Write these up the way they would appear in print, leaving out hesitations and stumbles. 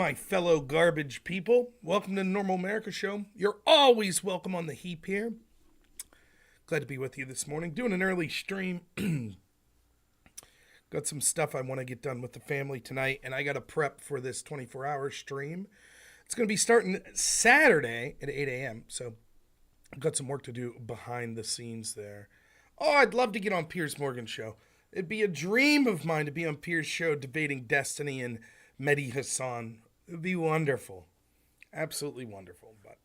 my fellow garbage people. Welcome to the Normal America Show. You're always welcome on the Heap here. Glad to be with you this morning. Doing an early stream. Got some stuff I want to get done with the family tonight, and I got to prep for this 24-hour stream. It's going to be starting Saturday at 8 a.m., so I've got some work to do behind the scenes there. Oh, I'd love to get on Piers Morgan's show. It'd be a dream of mine to be on Piers' show debating Destiny and Mehdi Hassan. It would be wonderful. Absolutely wonderful. But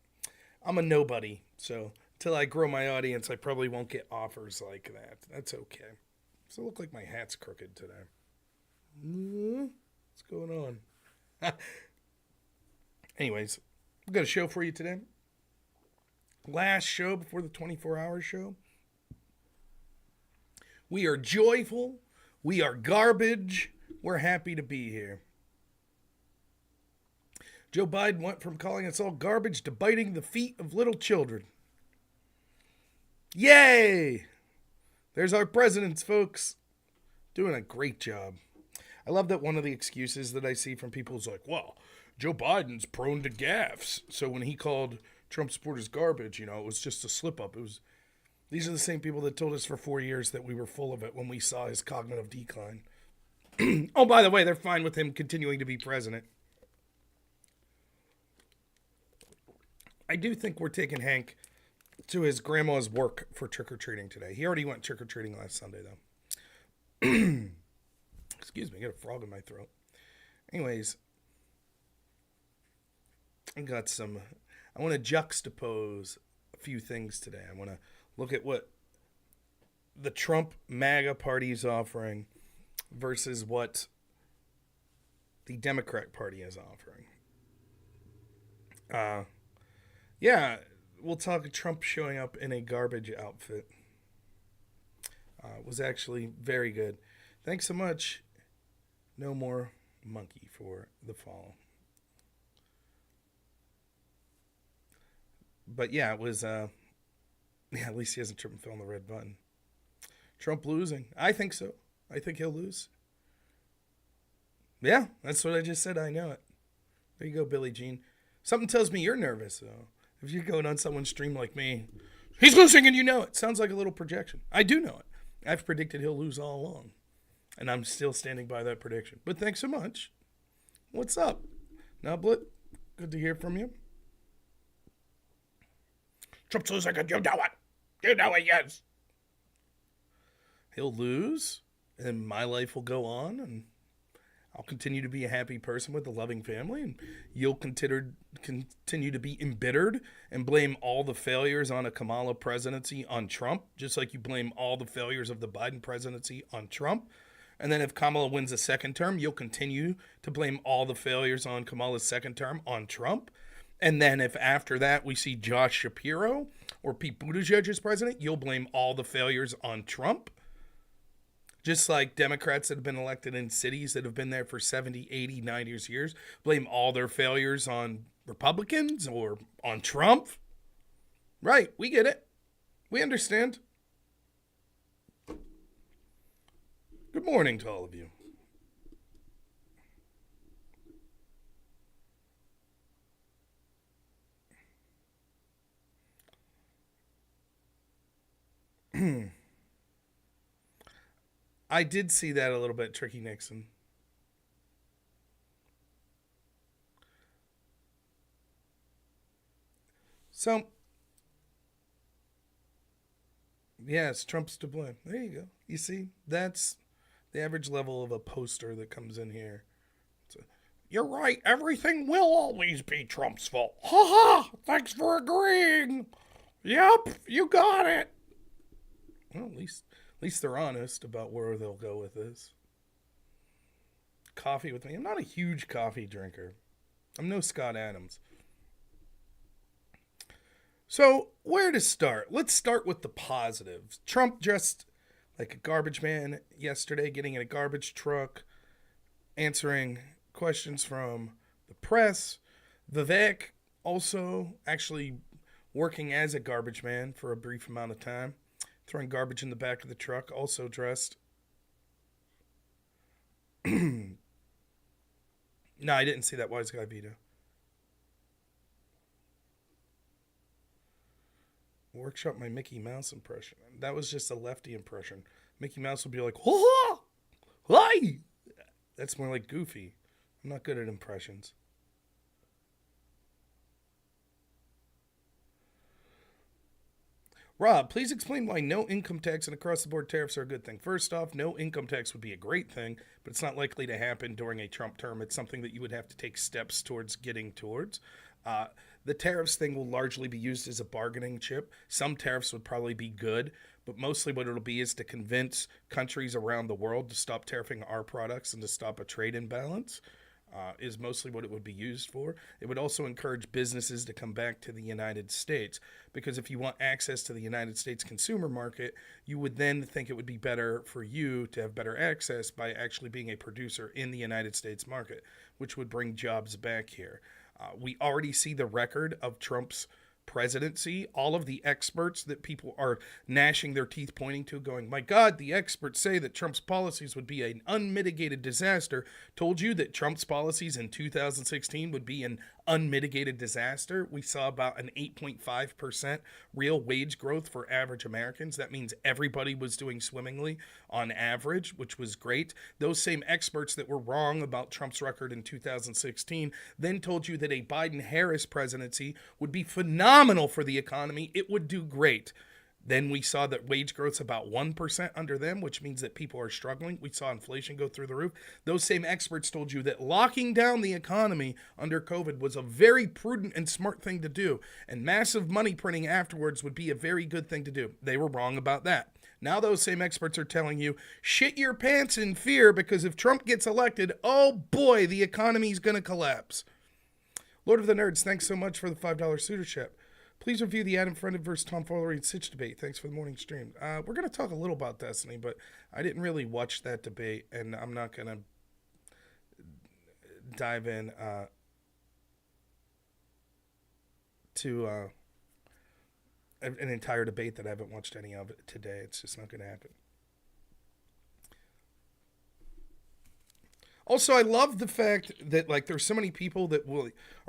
I'm a nobody, so until I grow my audience, I probably won't get offers like that. That's okay. So it look like my hat's crooked today. What's going on? Anyways, I've got a show for you today. Last show before the 24-hour show. We are joyful. We are garbage. We're happy to be here. Joe Biden went from calling us all garbage to biting the feet of little children. Yay! There's our presidents, folks. Doing a great job. I love that one of the excuses that I see from people is like, well, Joe Biden's prone to gaffes. So when he called Trump supporters garbage, it was just a slip up. These are the same people that told us for 4 years that we were full of it when we saw his cognitive decline. Oh, by the way, they're fine with him continuing to be president. I do think we're taking Hank to his grandma's work for trick-or-treating today. He already went trick-or-treating last Sunday, though. Excuse me, I got a frog in my throat. Anyways, I want to juxtapose a few things today. I want to look at what the Trump MAGA party is offering versus what the Democrat Party is offering. We'll talk Trump showing up in a garbage outfit. Was actually very good. Thanks so much. No more monkey for the follow. But yeah, it was, at least he hasn't tripped and fell on the red button. Trump losing. I think so. I think he'll lose. Yeah, that's what I just said. I know it. There you go, Billie Jean. Something tells me you're nervous, though. If you're going on someone's stream like me, he's losing and you know it. Sounds like a little projection. I do know it. I've predicted he'll lose all along. And I'm still standing by that prediction. But thanks so much. What's up? Nublet, good to hear from you. Trump's losing and you know it. You know it, yes. He'll lose, and my life will go on, and I'll continue to be a happy person with a loving family, and you'll continue to be embittered and blame all the failures on a Kamala presidency on Trump, just like you blame all the failures of the Biden presidency on Trump. And then if Kamala wins a second term, you'll continue to blame all the failures on Kamala's second term on Trump. And then if after that we see Josh Shapiro or Pete Buttigieg as president, you'll blame all the failures on Trump. Just like Democrats that have been elected in cities that have been there for 70, 80, 90 years, blame all their failures on Republicans or on Trump. Right, we get it. We understand. Good morning to all of you. I did see that a little bit, Tricky Nixon. So, yes, Trump's to blame. There you go. You see, that's the average level of a poster that comes in here. You're right. Everything will always be Trump's fault. Ha ha! Thanks for agreeing. Yep, you got it. Well, at least they're honest about where they'll go with this. Coffee with me. I'm not a huge coffee drinker. I'm no Scott Adams. So, where to start? Let's start with the positives. Trump dressed like a garbage man yesterday, getting in a garbage truck, answering questions from the press. Vivek also actually working as a garbage man for a brief amount of time, throwing garbage in the back of the truck, also dressed No, I didn't see that wise guy veto. Workshop my Mickey Mouse impression. That was just a lefty impression. Mickey Mouse would be like, "Ha hi." That's more like Goofy. I'm not good at impressions. Rob, please explain why no income tax and across-the-board tariffs are a good thing. First off, no income tax would be a great thing, but it's not likely to happen during a Trump term. It's something that you would have to take steps towards getting towards. Uh, the tariffs thing will largely be used as a bargaining chip. Some tariffs would probably be good, but mostly what it'll be is to convince countries around the world to stop tariffing our products and to stop a trade imbalance. Is mostly what it would be used for. It would also encourage businesses to come back to the United States, because if you want access to the United States consumer market, you would then think it would be better for you to have better access by actually being a producer in the United States market, which would bring jobs back here. We already see the record of Trump's presidency. All of the experts that people are gnashing their teeth pointing to, going, my God, the experts say that Trump's policies would be an unmitigated disaster, told you that Trump's policies in 2016 would be an unmitigated disaster. We saw about an 8.5% real wage growth for average Americans. That means everybody was doing swimmingly on average, which was great. Those same experts that were wrong about Trump's record in 2016 then told you that a Biden-Harris presidency would be phenomenal for the economy. It would do great. Then we saw that wage growth's about 1% under them, which means that people are struggling. We saw inflation go through the roof. Those same experts told you that locking down the economy under COVID was a very prudent and smart thing to do, and massive money printing afterwards would be a very good thing to do. They were wrong about that. Now those same experts are telling you, shit your pants in fear, because if Trump gets elected, oh boy, the economy's going to collapse. Lord of the Nerds, thanks so much for the $5 suitor ship. Please review the Adam Friended versus Tom Fowlery and Sitch debate. Thanks for the morning stream. We're going to talk a little about Destiny, but I didn't really watch that debate, and I'm not going to dive in to an entire debate that I haven't watched any of it today. It's just not going to happen. Also, I love the fact that, like, there's so many people that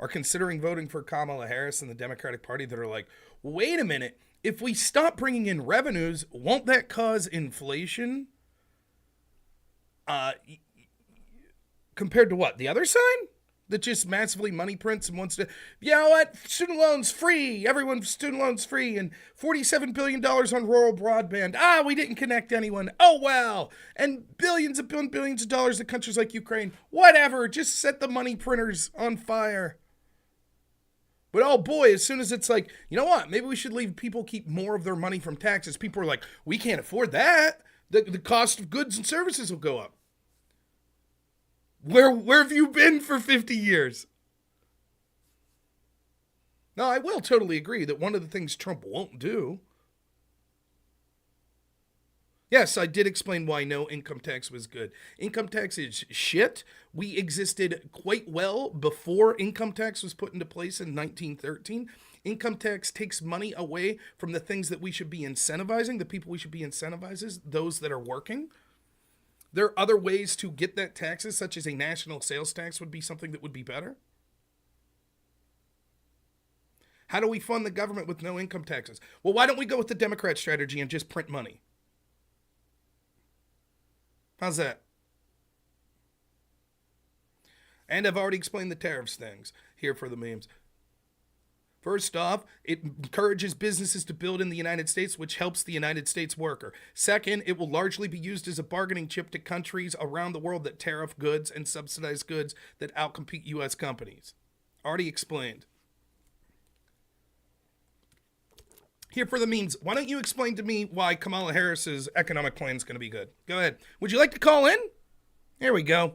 are considering voting for Kamala Harris in the Democratic Party that are like, wait a minute, if we stop bringing in revenues, won't that cause inflation? Compared to what? The other side? That just massively money prints and wants to, you know what, student loans free, everyone's student loans free, and $47 billion on rural broadband. We didn't connect anyone. Oh, well. And billions of dollars to countries like Ukraine. Whatever, just set the money printers on fire. But oh boy, as soon as it's like, you know what, maybe we should leave people keep more of their money from taxes, people are like, we can't afford that. The cost of goods and services will go up. Where have you been for 50 years? No, I will totally agree that one of the things Trump won't do. Yes, I did explain why no income tax was good. Income tax is shit. We existed quite well before income tax was put into place in 1913. Income tax takes money away from the things that we should be incentivizing, the people we should be incentivizing, those that are working. There are other ways to get that taxes, such as a national sales tax would be something that would be better. How do we fund the government with no income taxes? Well, why don't we go with the Democrat strategy and just print money? How's that? And I've already explained the tariffs things here for the memes. First off, it encourages businesses to build in the United States, which helps the United States worker. Second, it will largely be used as a bargaining chip to countries around the world that tariff goods and subsidize goods that outcompete U.S. companies. Already explained. Here for the memes, why don't you explain to me why Kamala Harris's economic plan is going to be good? Go ahead. Would you like to call in? Here we go.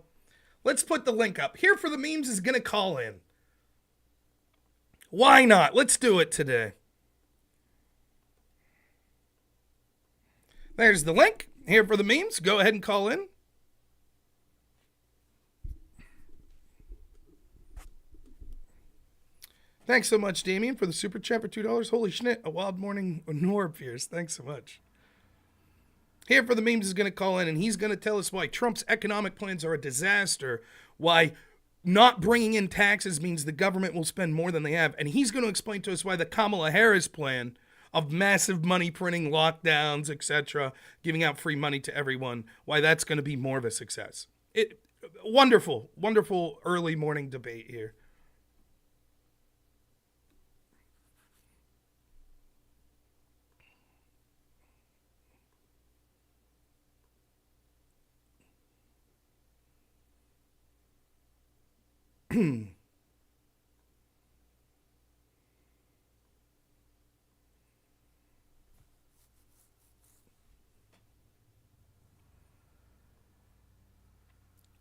Let's put the link up. Here for the memes is going to call in. Why not? Let's do it today. There's the link. Here for the memes. Go ahead and call in. Thanks so much, Damien, for the super chat for $2. Holy shit, a wild morning Norb Pierce. Thanks so much. Here for the memes is going to call in, and he's going to tell us why Trump's economic plans are a disaster, why not bringing in taxes means the government will spend more than they have. And he's going to explain to us why the Kamala Harris plan of massive money printing, lockdowns, etc., giving out free money to everyone, why that's going to be more of a success. Wonderful, wonderful early morning debate here.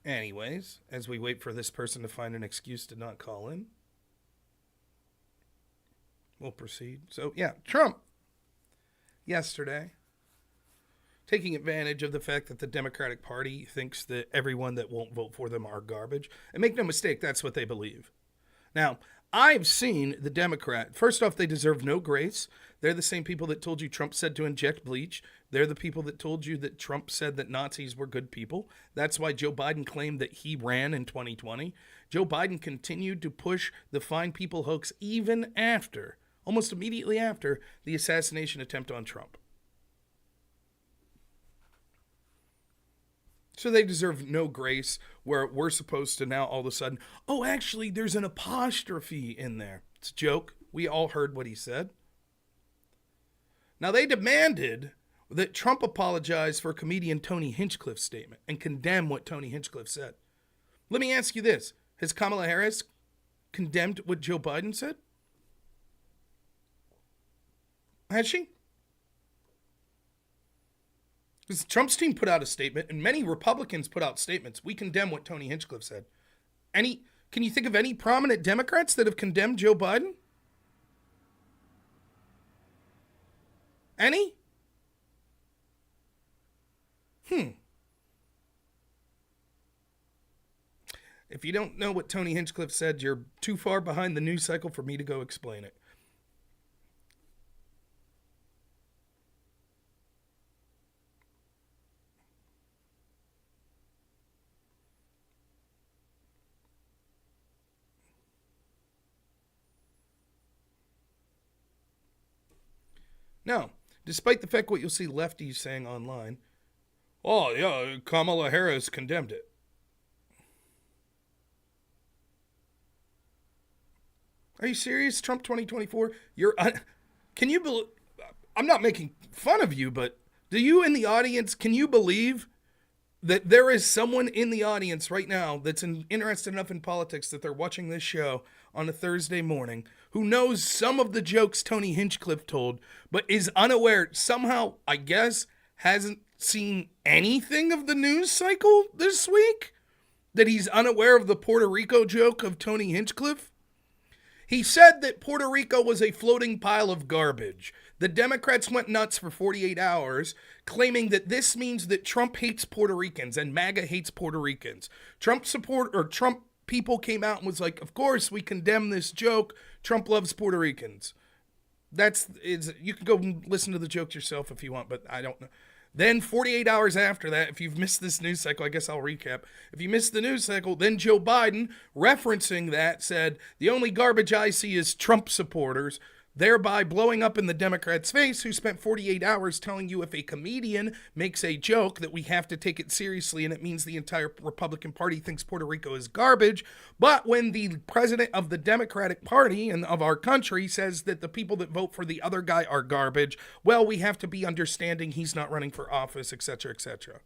Anyways, as we wait for this person to find an excuse to not call in, we'll proceed. So, yeah, Trump, yesterday, taking advantage of the fact that the Democratic Party thinks that everyone that won't vote for them are garbage. And make no mistake, that's what they believe. Now, I've seen the Democrat. First off, they deserve no grace. They're the same people that told you Trump said to inject bleach. They're the people that told you that Trump said that Nazis were good people. That's why Joe Biden claimed that he ran in 2020. Joe Biden continued to push the fine people hoax even after, almost immediately after, the assassination attempt on Trump. So they deserve no grace, where we're supposed to now all of a sudden, oh, actually, there's an apostrophe in there. It's a joke. We all heard what he said. Now, they demanded that Trump apologize for comedian Tony Hinchcliffe's statement and condemn what Tony Hinchcliffe said. Let me ask you this. Has Kamala Harris condemned what Joe Biden said? Has she? Because Trump's team put out a statement, and many Republicans put out statements. We condemn what Tony Hinchcliffe said. Can you think of any prominent Democrats that have condemned Joe Biden? Any? If you don't know what Tony Hinchcliffe said, you're too far behind the news cycle for me to go explain it. Now, despite the fact what you'll see lefties saying online, oh, yeah, Kamala Harris condemned it. Are you serious? Trump 2024? Can you believe? I'm not making fun of you, but do you in the audience, can you believe that there is someone in the audience right now that's interested enough in politics that they're watching this show on a Thursday morning who knows some of the jokes Tony Hinchcliffe told, but is unaware, somehow, I guess, hasn't seen anything of the news cycle this week? That he's unaware of the Puerto Rico joke of Tony Hinchcliffe? He said that Puerto Rico was a floating pile of garbage. The Democrats went nuts for 48 hours, claiming that this means that Trump hates Puerto Ricans and MAGA hates Puerto Ricans. Trump people came out and was like, of course, we condemn this joke. Trump loves Puerto Ricans. You can go listen to the joke yourself if you want, but I don't know. Then 48 hours after that, if you've missed this news cycle, I guess I'll recap. If you missed the news cycle, then Joe Biden, referencing that, said, the only garbage I see is Trump supporters, thereby blowing up in the Democrats' face, who spent 48 hours telling you if a comedian makes a joke that we have to take it seriously and it means the entire Republican Party thinks Puerto Rico is garbage. But when the president of the Democratic Party and of our country says that the people that vote for the other guy are garbage, well, we have to be understanding he's not running for office, etc., etc.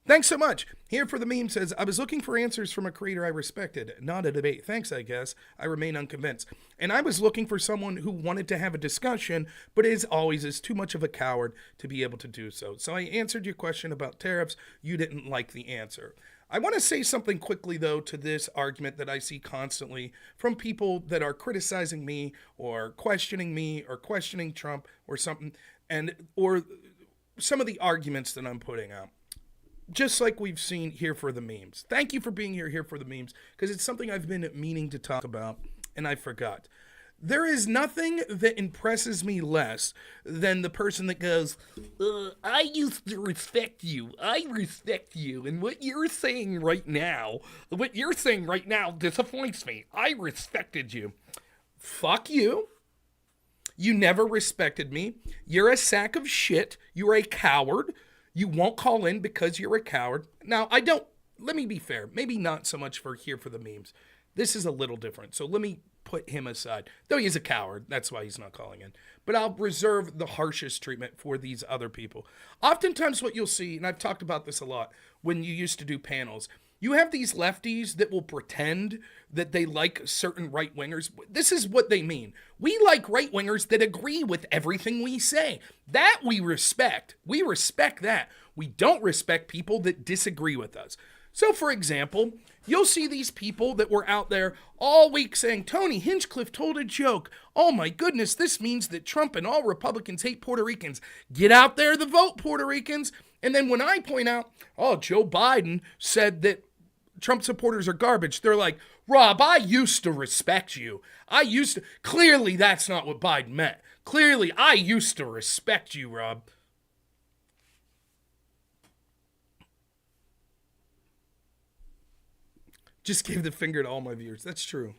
Thanks so much. Here for the meme says, I was looking for answers from a creator I respected, not a debate. Thanks, I guess. I remain unconvinced. And I was looking for someone who wanted to have a discussion, but as always is too much of a coward to be able to do so. So I answered your question about tariffs. You didn't like the answer. I want to say something quickly, though, to this argument that I see constantly from people that are criticizing me or questioning Trump or something, or some of the arguments that I'm putting out. Just like we've seen here for the memes. Thank you for being here for the memes, because it's something I've been meaning to talk about, and I forgot. There is nothing that impresses me less than the person that goes, I used to respect you. I respect you. And what you're saying right now disappoints me. I respected you. Fuck you. You never respected me. You're a sack of shit. You're a coward. You won't call in because you're a coward. Now, let me be fair. Maybe not so much for here for the memes. This is a little different. So let me put him aside. Though he's a coward. That's why he's not calling in. But I'll reserve the harshest treatment for these other people. Oftentimes what you'll see, and I've talked about this a lot, when you used to do panels, you have these lefties that will pretend that they like certain right-wingers. This is what they mean. We like right-wingers that agree with everything we say. That we respect. We respect that. We don't respect people that disagree with us. So, for example, you'll see these people that were out there all week saying, Tony Hinchcliffe told a joke. Oh my goodness, this means that Trump and all Republicans hate Puerto Ricans. Get out there to vote, Puerto Ricans. And then when I point out, oh, Joe Biden said that Trump supporters are garbage, they're like, Rob, I used to respect you. Clearly that's not what Biden meant. Clearly I used to respect you, Rob. Just gave the finger to all my viewers. That's true.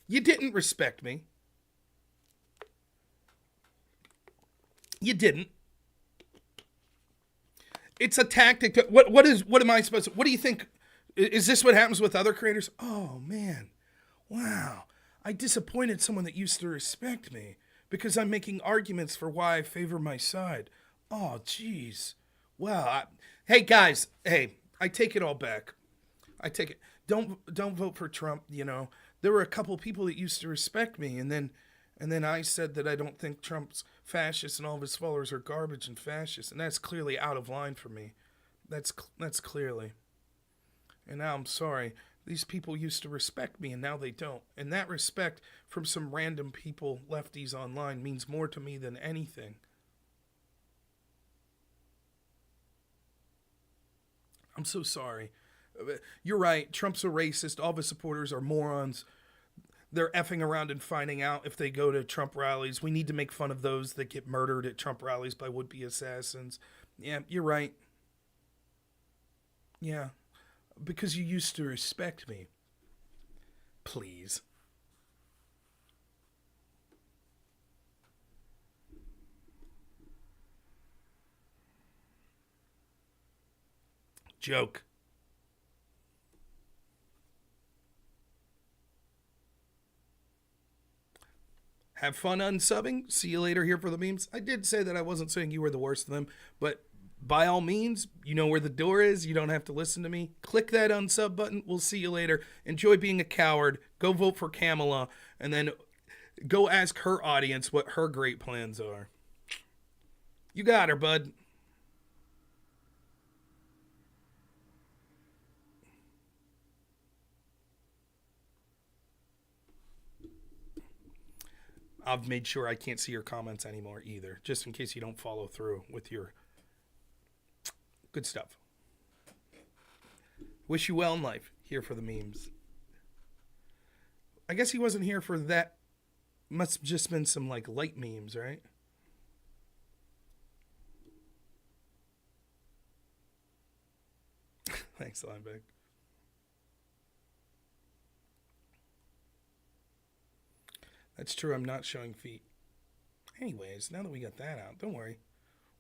You didn't respect me. You didn't. It's a tactic. What am I supposed to, what do you think? Is this what happens with other creators? Oh, man. Wow. I disappointed someone that used to respect me because I'm making arguments for why I favor my side. Oh, geez. Well, hey, guys. Hey, I take it all back. I take it. Don't vote for Trump. You know, there were a couple people that used to respect me, and then I said that I don't think Trump's fascist and all of his followers are garbage and fascist, and that's clearly out of line for me. That's clearly. And now I'm sorry. These people used to respect me, and now they don't. And that respect from some random people, lefties online, means more to me than anything. I'm so sorry. You're right. Trump's a racist. All of his supporters are morons. They're effing around and finding out if they go to Trump rallies. We need to make fun of those that get murdered at Trump rallies by would-be assassins. Yeah, you're right. Yeah, because you used to respect me. Please. Joke. Have fun unsubbing. See you later here for the memes. I did say that I wasn't saying you were the worst of them, but by all means, you know where the door is. You don't have to listen to me. Click that unsub button. We'll see you later. Enjoy being a coward. Go vote for Kamala, and then go ask her audience what her great plans are. You got her, bud. I've made sure I can't see your comments anymore either, just in case you don't follow through with your good stuff. Wish you well in life. Here for the memes. I guess he wasn't here for that. Must have just been some like light memes, right? Thanks, Lineback. That's true. I'm not showing feet. Anyways, now that we got that out, don't worry.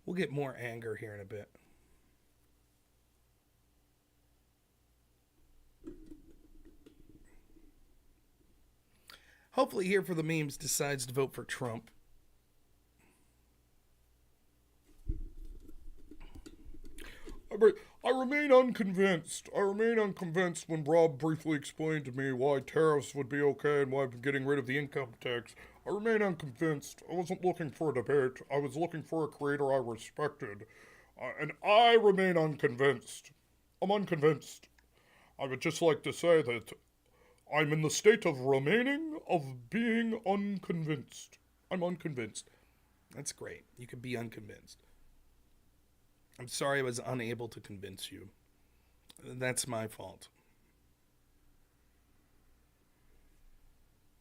We'll get more anger here in a bit. Hopefully, here for the memes decides to vote for Trump. I remain unconvinced. I remain unconvinced when Rob briefly explained to me why tariffs would be okay and why I'm getting rid of the income tax. I remain unconvinced. I wasn't looking for a debate. I was looking for a creator I respected. And I remain unconvinced. I'm unconvinced. I would just like to say that I'm in the state of being unconvinced. I'm unconvinced. That's great. You can be unconvinced. I'm sorry I was unable to convince you. That's my fault.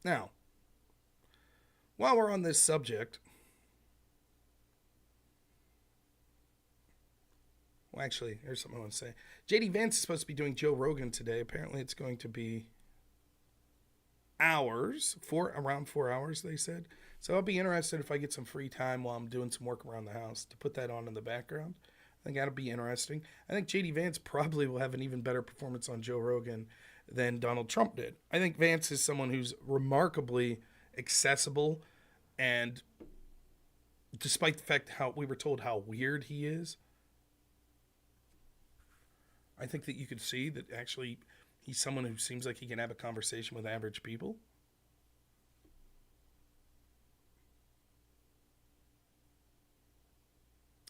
Now, While we're on this subject, well, actually, here's something I want to say. JD Vance is supposed to be doing Joe Rogan today. Apparently, it's going to be around 4 hours, they said. So I'll be interested if I get some free time while I'm doing some work around the house to put that on in the background. I think that'll be interesting. I think JD Vance probably will have an even better performance on Joe Rogan than Donald Trump did. I think Vance is someone who's remarkably accessible, and despite the fact how we were told how weird he is, I think that you could see that actually he's someone who seems like he can have a conversation with average people.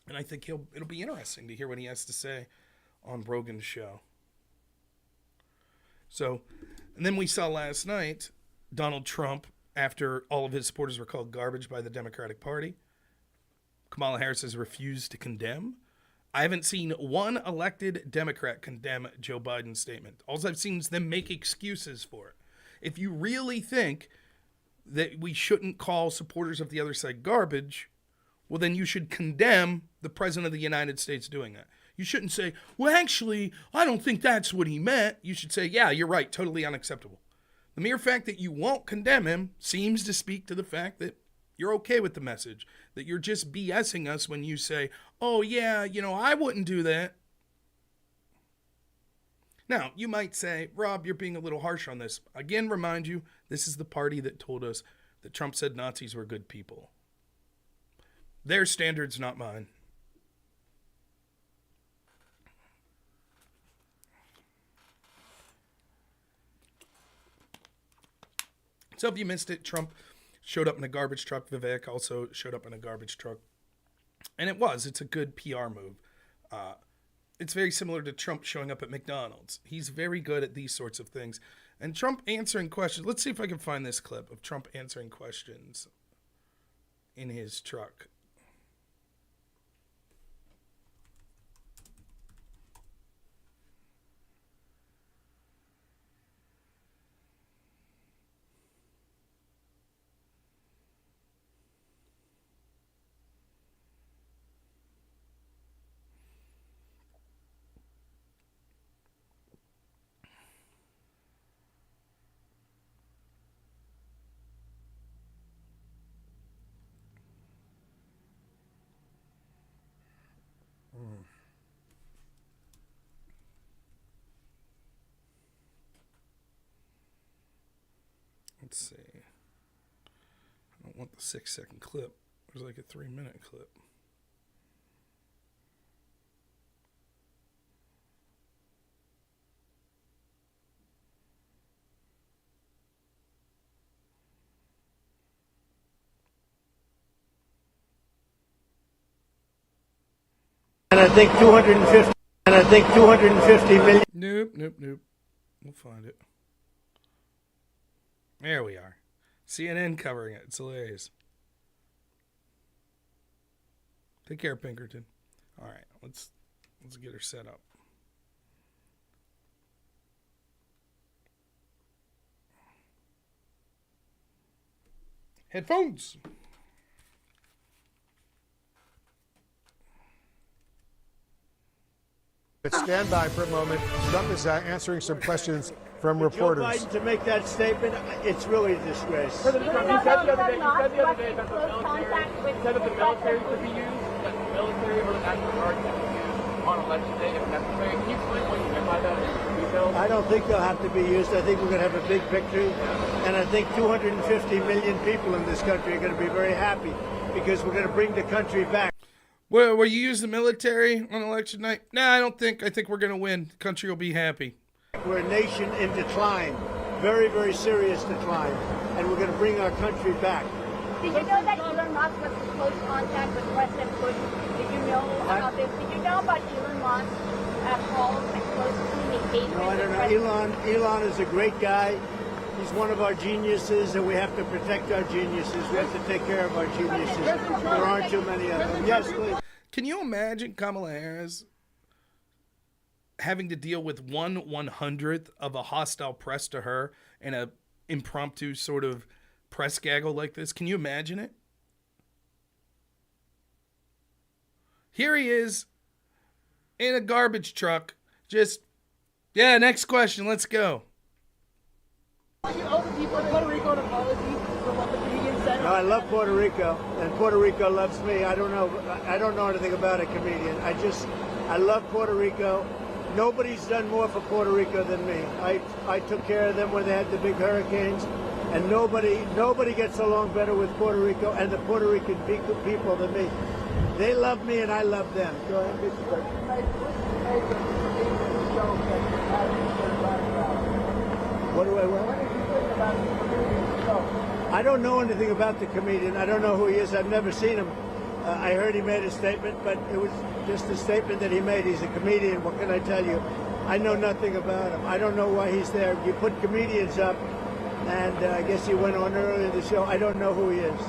And I think it'll be interesting to hear what he has to say on Rogan's show. So, and then we saw last night Donald Trump, after all of his supporters were called garbage by the Democratic Party, Kamala Harris has refused to condemn. I haven't seen one elected Democrat condemn Joe Biden's statement. All I've seen is them make excuses for it. If you really think that we shouldn't call supporters of the other side garbage, well, then you should condemn the President of the United States doing that. You shouldn't say, well, actually, I don't think that's what he meant. You should say, yeah, you're right, totally unacceptable. The mere fact that you won't condemn him seems to speak to the fact that you're okay with the message, that you're just BSing us when you say, oh, yeah, I wouldn't do that. Now, you might say, Rob, you're being a little harsh on this. Again, remind you, this is the party that told us that Trump said Nazis were good people. Their standards, not mine. So if you missed it, Trump showed up in a garbage truck. Vivek also showed up in a garbage truck. And it's a good PR move. It's very similar to Trump showing up at McDonald's. He's very good at these sorts of things. And Trump answering questions. Let's see if I can find this clip of Trump answering questions in his truck. Let's see. I don't want the 6-second clip. There's like a 3-minute clip. And I think 250 million. Nope. We'll find it. There we are. CNN covering it. It's hilarious. Take care, Pinkerton. All right, let's get her set up. Headphones. Stand by for a moment. Trump is answering some questions from reporters. Joe Biden to make that statement, it's really a disgrace. You said the other day that the military could be used, that the military or the National Guard could be used on election day if necessary. Can you explain what you meant by that in detail? I don't think they'll have to be used. I think we're going to have a big victory. And I think 250 million people in this country are going to be very happy because we're going to bring the country back. Well, will you use the military on election night? No, I don't think. I think we're going to win. The country will be happy. We're a nation in decline, very, very serious decline, and we're going to bring our country back. Did you know that Elon Musk was in close contact with President Bush? Did you know about this? Did you know about Elon Musk calls and close communication? No, I don't know. Elon is a great guy. He's one of our geniuses, and we have to protect our geniuses. We have to take care of our geniuses. There aren't too many of them. Yes, please. Can you imagine Kamala Harris having to deal with 1/100th of a hostile press to her in a impromptu sort of press gaggle like this? Can you imagine it? Here he is in a garbage truck. Just, yeah, next question. Let's go. You owe the people in Puerto Rico an apology for what the comedian said. No, I love Puerto Rico, and Puerto Rico loves me. I don't know anything about a comedian. I love Puerto Rico. Nobody's done more for Puerto Rico than me. I took care of them when they had the big hurricanes, and nobody gets along better with Puerto Rico and the Puerto Rican people than me. They love me and I love them. Go ahead. What do I want? I don't know anything about the comedian. I don't know who he is. I've never seen him. I heard he made a statement, but it was just a statement that he made. He's a comedian. What can I tell you? I know nothing about him. I don't know why he's there. You put comedians up, and I guess he went on earlier in the show. I don't know who he is.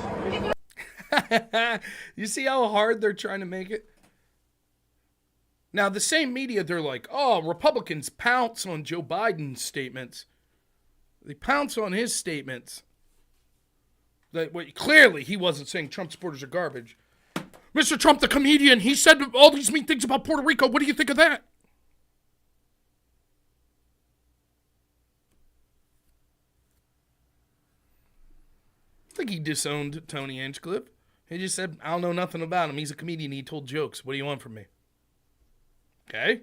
You see how hard they're trying to make it? Now, the same media, they're like, oh, Republicans pounce on Joe Biden's statements. They pounce on his statements. Clearly, he wasn't saying Trump supporters are garbage. Mr. Trump, the comedian, he said all these mean things about Puerto Rico. What do you think of that? I think he disowned Tony Hinchcliffe. He just said, I don't know nothing about him. He's a comedian. He told jokes. What do you want from me? Okay.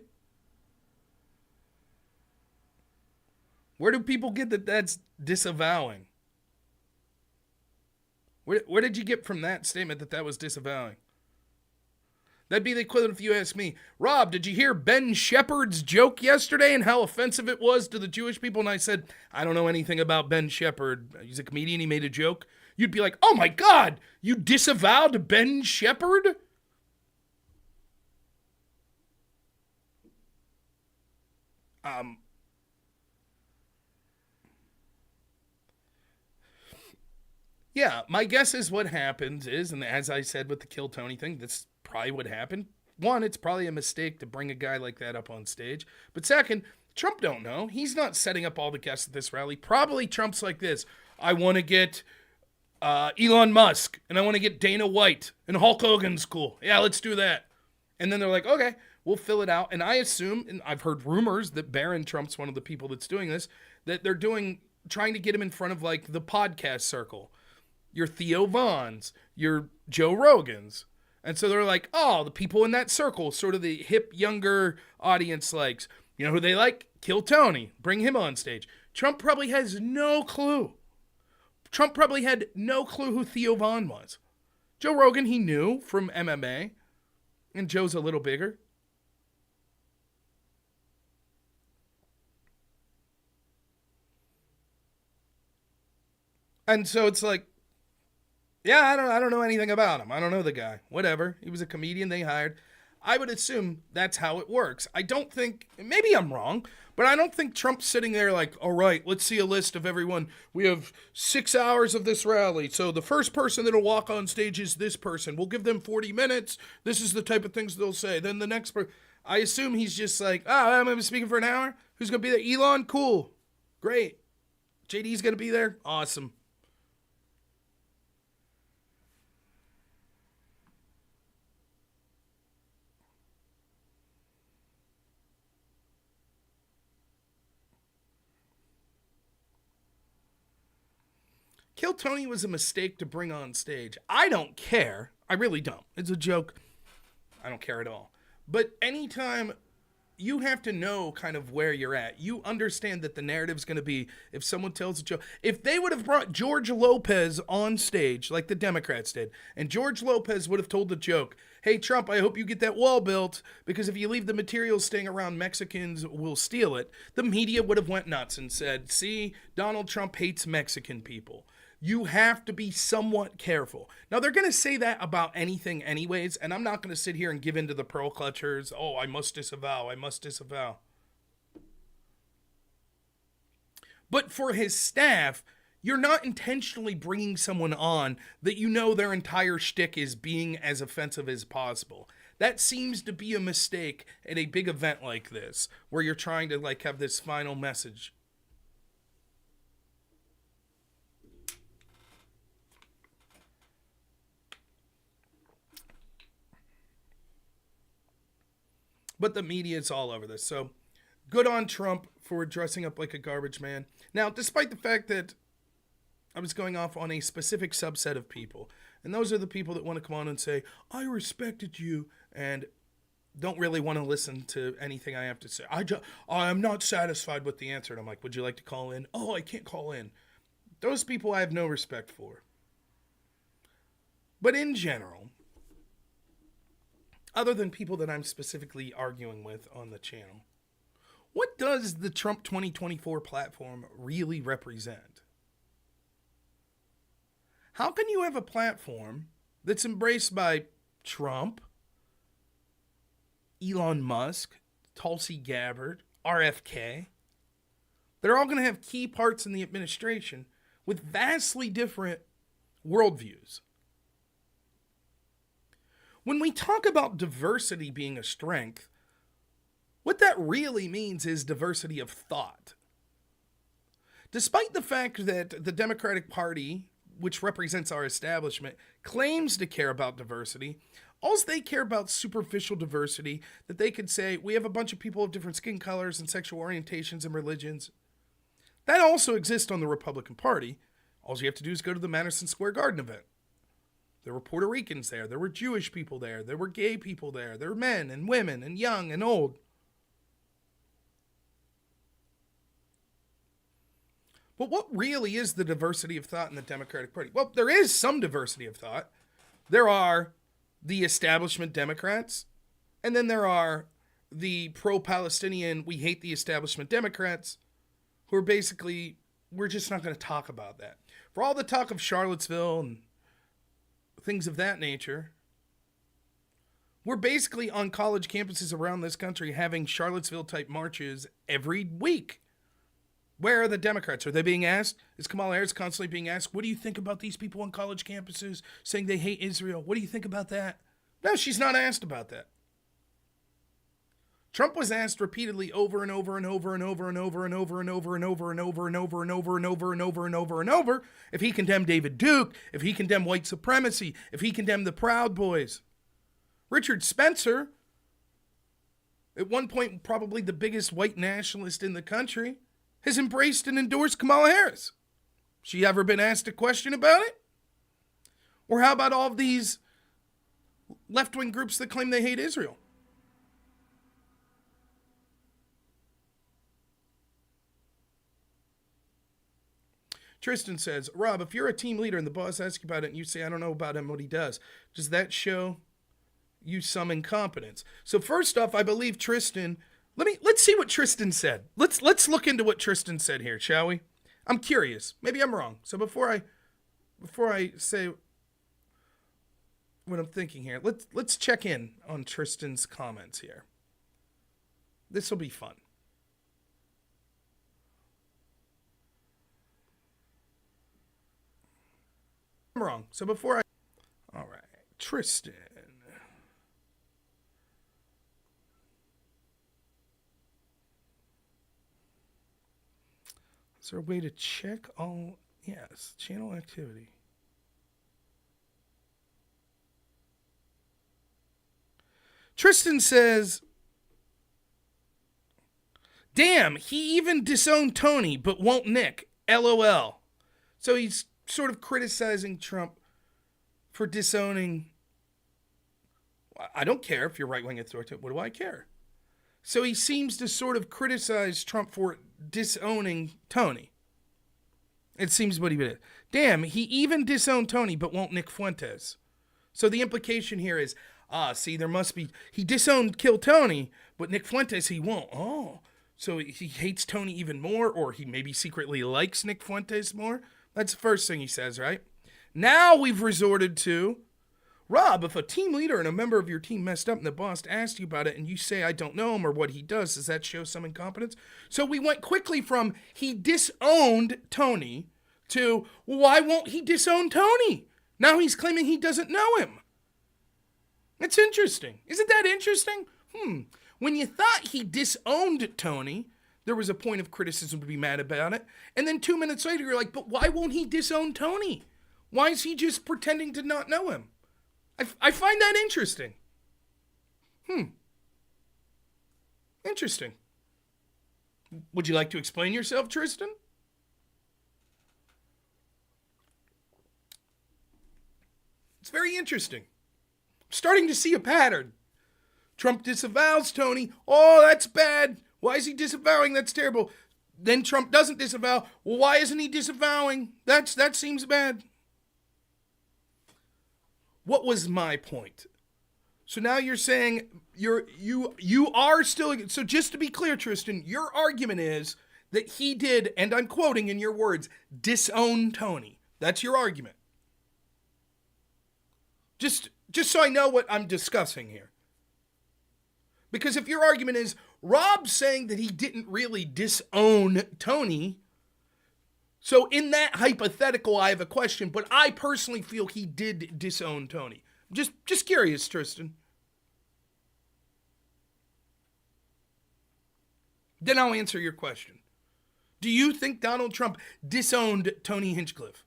Where do people get that that's disavowing? Where did you get from that statement that that was disavowing? That'd be the equivalent if you asked me, Rob, did you hear Ben Shepard's joke yesterday and how offensive it was to the Jewish people? And I said, I don't know anything about Ben Shepard. He's a comedian. He made a joke. You'd be like, oh my God, you disavowed Ben Shepard? Yeah, my guess is what happens is, and as I said with the Kill Tony thing, that's probably what happened. One, it's probably a mistake to bring a guy like that up on stage. But second, Trump don't know. He's not setting up all the guests at this rally. Probably Trump's like this. I want to get Elon Musk, and I want to get Dana White, and Hulk Hogan's cool. Yeah, let's do that. And then they're like, okay, we'll fill it out. And I assume, and I've heard rumors that Barron Trump's one of the people that's doing this, that they're trying to get him in front of like the podcast circle. Your Theo Vaughns, your Joe Rogans. And so they're like, oh, the people in that circle, sort of the hip, younger audience likes. You know who they like? Kill Tony. Bring him on stage. Trump probably has no clue. Trump probably had no clue who Theo Vaughn was. Joe Rogan, he knew from MMA. And Joe's a little bigger. And so it's like, yeah, I don't know anything about him. I don't know the guy. Whatever. He was a comedian they hired. I would assume that's how it works. I don't think, maybe I'm wrong, but I don't think Trump's sitting there like, all right, let's see a list of everyone. We have 6 hours of this rally. So the first person that'll walk on stage is this person. We'll give them 40 minutes. This is the type of things they'll say. Then the next person, I assume he's just like, oh, I'm going to be speaking for an hour. Who's going to be there? Elon? Cool. Great. JD's going to be there? Awesome. Kill Tony was a mistake to bring on stage. I don't care. I really don't. It's a joke. I don't care at all. But anytime you have to know kind of where you're at, you understand that the narrative's going to be if someone tells a joke. If they would have brought George Lopez on stage like the Democrats did, and George Lopez would have told the joke, hey, Trump, I hope you get that wall built because if you leave the materials staying around, Mexicans will steal it. The media would have went nuts and said, see, Donald Trump hates Mexican people. You have to be somewhat careful. Now, they're going to say that about anything anyways, and I'm not going to sit here and give in to the pearl clutchers. Oh, I must disavow. I must disavow. But for his staff, you're not intentionally bringing someone on that you know their entire shtick is being as offensive as possible. That seems to be a mistake at a big event like this, where you're trying to like have this final message. But the media is all over this. So good on Trump for dressing up like a garbage man. Now, despite the fact that I was going off on a specific subset of people, and those are the people that want to come on and say, I respected you, and don't really want to listen to anything I have to say. I'm not satisfied with the answer. And I'm like, would you like to call in? Oh, I can't call in. Those people I have no respect for. But in general, other than people that I'm specifically arguing with on the channel, what does the Trump 2024 platform really represent? How can you have a platform that's embraced by Trump, Elon Musk, Tulsi Gabbard, RFK? They're all going to have key parts in the administration with vastly different worldviews. When we talk about diversity being a strength, what that really means is diversity of thought. Despite the fact that the Democratic Party, which represents our establishment, claims to care about diversity, all they care about superficial diversity, that they could say, we have a bunch of people of different skin colors and sexual orientations and religions. That also exists on the Republican Party. All you have to do is go to the Madison Square Garden event. There were Puerto Ricans there. There were Jewish people there. There were gay people there. There were men and women and young and old. But what really is the diversity of thought in the Democratic Party? Well, there is some diversity of thought. There are the establishment Democrats, and then there are the pro-Palestinian, we hate the establishment Democrats, who are basically, we're just not going to talk about that. For all the talk of Charlottesville and things of that nature, we're basically on college campuses around this country having Charlottesville-type marches every week. Where are the Democrats? Are they being asked? Is Kamala Harris constantly being asked, what do you think about these people on college campuses saying they hate Israel? What do you think about that? No, she's not asked about that. Trump was asked repeatedly over and over and over and over and over and over and over and over and over and over and over and over and over and over and over if he condemned David Duke, if he condemned white supremacy, if he condemned the Proud Boys. Richard Spencer, at one point probably the biggest white nationalist in the country, has embraced and endorsed Kamala Harris. She ever been asked a question about it? Or how about all of these left-wing groups that claim they hate Israel? Tristan says, Rob, if you're a team leader and the boss asks you about it and you say, I don't know about him, what he does that show you some incompetence? So first off, I believe Tristan, let's see what Tristan said. Let's look into what Tristan said here, shall we? I'm curious. Maybe I'm wrong. So before I say what I'm thinking here, let's check in on Tristan's comments here. This will be fun. I'm wrong. So all right, Tristan. Is there a way to check all? Yes, channel activity. Tristan says, damn, he even disowned Tony, but won't Nick. LOL. So he's sort of criticizing Trump for disowning. I don't care if you're right-wing authoritative. What do I care? So he seems to sort of criticize Trump for disowning Tony. It seems what he did. Damn, he even disowned Tony, but won't Nick Fuentes. So the implication here is, see, there must be, he disowned Kill Tony, but Nick Fuentes he won't. Oh, so he hates Tony even more, or he maybe secretly likes Nick Fuentes more? That's the first thing he says, right? Now we've resorted to, Rob, if a team leader and a member of your team messed up and the boss asked you about it and you say, I don't know him or what he does that show some incompetence? So we went quickly from he disowned Tony to why won't he disown Tony? Now he's claiming he doesn't know him. That's interesting. Isn't that interesting? When you thought he disowned Tony, there was a point of criticism to be mad about it. And then 2 minutes later, you're like, but why won't he disown Tony? Why is he just pretending to not know him? I find that interesting. Interesting. Would you like to explain yourself, Tristan? It's very interesting. Starting to see a pattern. Trump disavows Tony. Oh, that's bad. Why is he disavowing? That's terrible. Then Trump doesn't disavow. Well, why isn't he disavowing? That seems bad. What was my point? So now you're saying you are still, so just to be clear, Tristan, your argument is that he did, and I'm quoting in your words, disown Tony. That's your argument. Just so I know what I'm discussing here. Because if your argument is Rob's saying that he didn't really disown Tony, so in that hypothetical, I have a question, but I personally feel he did disown Tony. Just curious, Tristan. Then I'll answer your question. Do you think Donald Trump disowned Tony Hinchcliffe?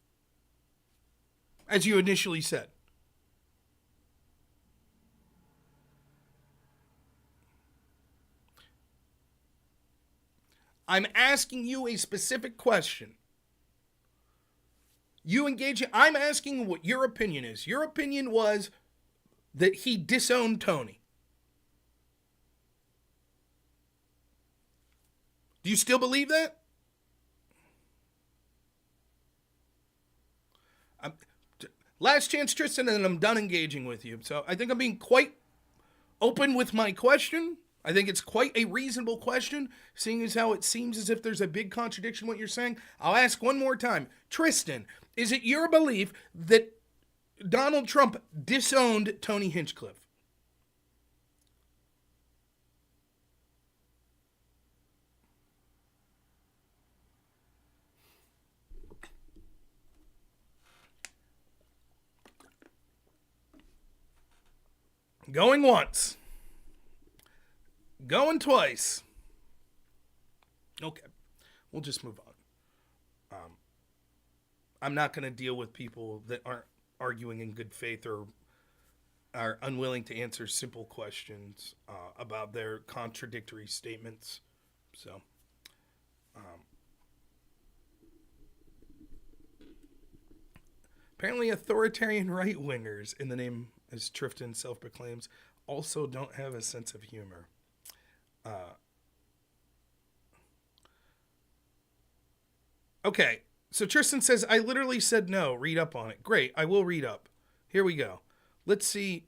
As you initially said. I'm asking you a specific question. I'm asking what your opinion is. Your opinion was that he disowned Tony. Do you still believe that? Last chance, Tristan, and then I'm done engaging with you. So I think I'm being quite open with my question. I think it's quite a reasonable question, seeing as how it seems as if there's a big contradiction in what you're saying. I'll ask one more time. Tristan, is it your belief that Donald Trump disowned Tony Hinchcliffe? Going once. Going twice. Okay. We'll just move on. I'm not going to deal with people that aren't arguing in good faith or are unwilling to answer simple questions about their contradictory statements. So, apparently authoritarian right-wingers, in the name as Tristan self-proclaims, also don't have a sense of humor. Okay, so Tristan says, I literally said no. Read up on it. Great, I will read up. Here we go. Let's see.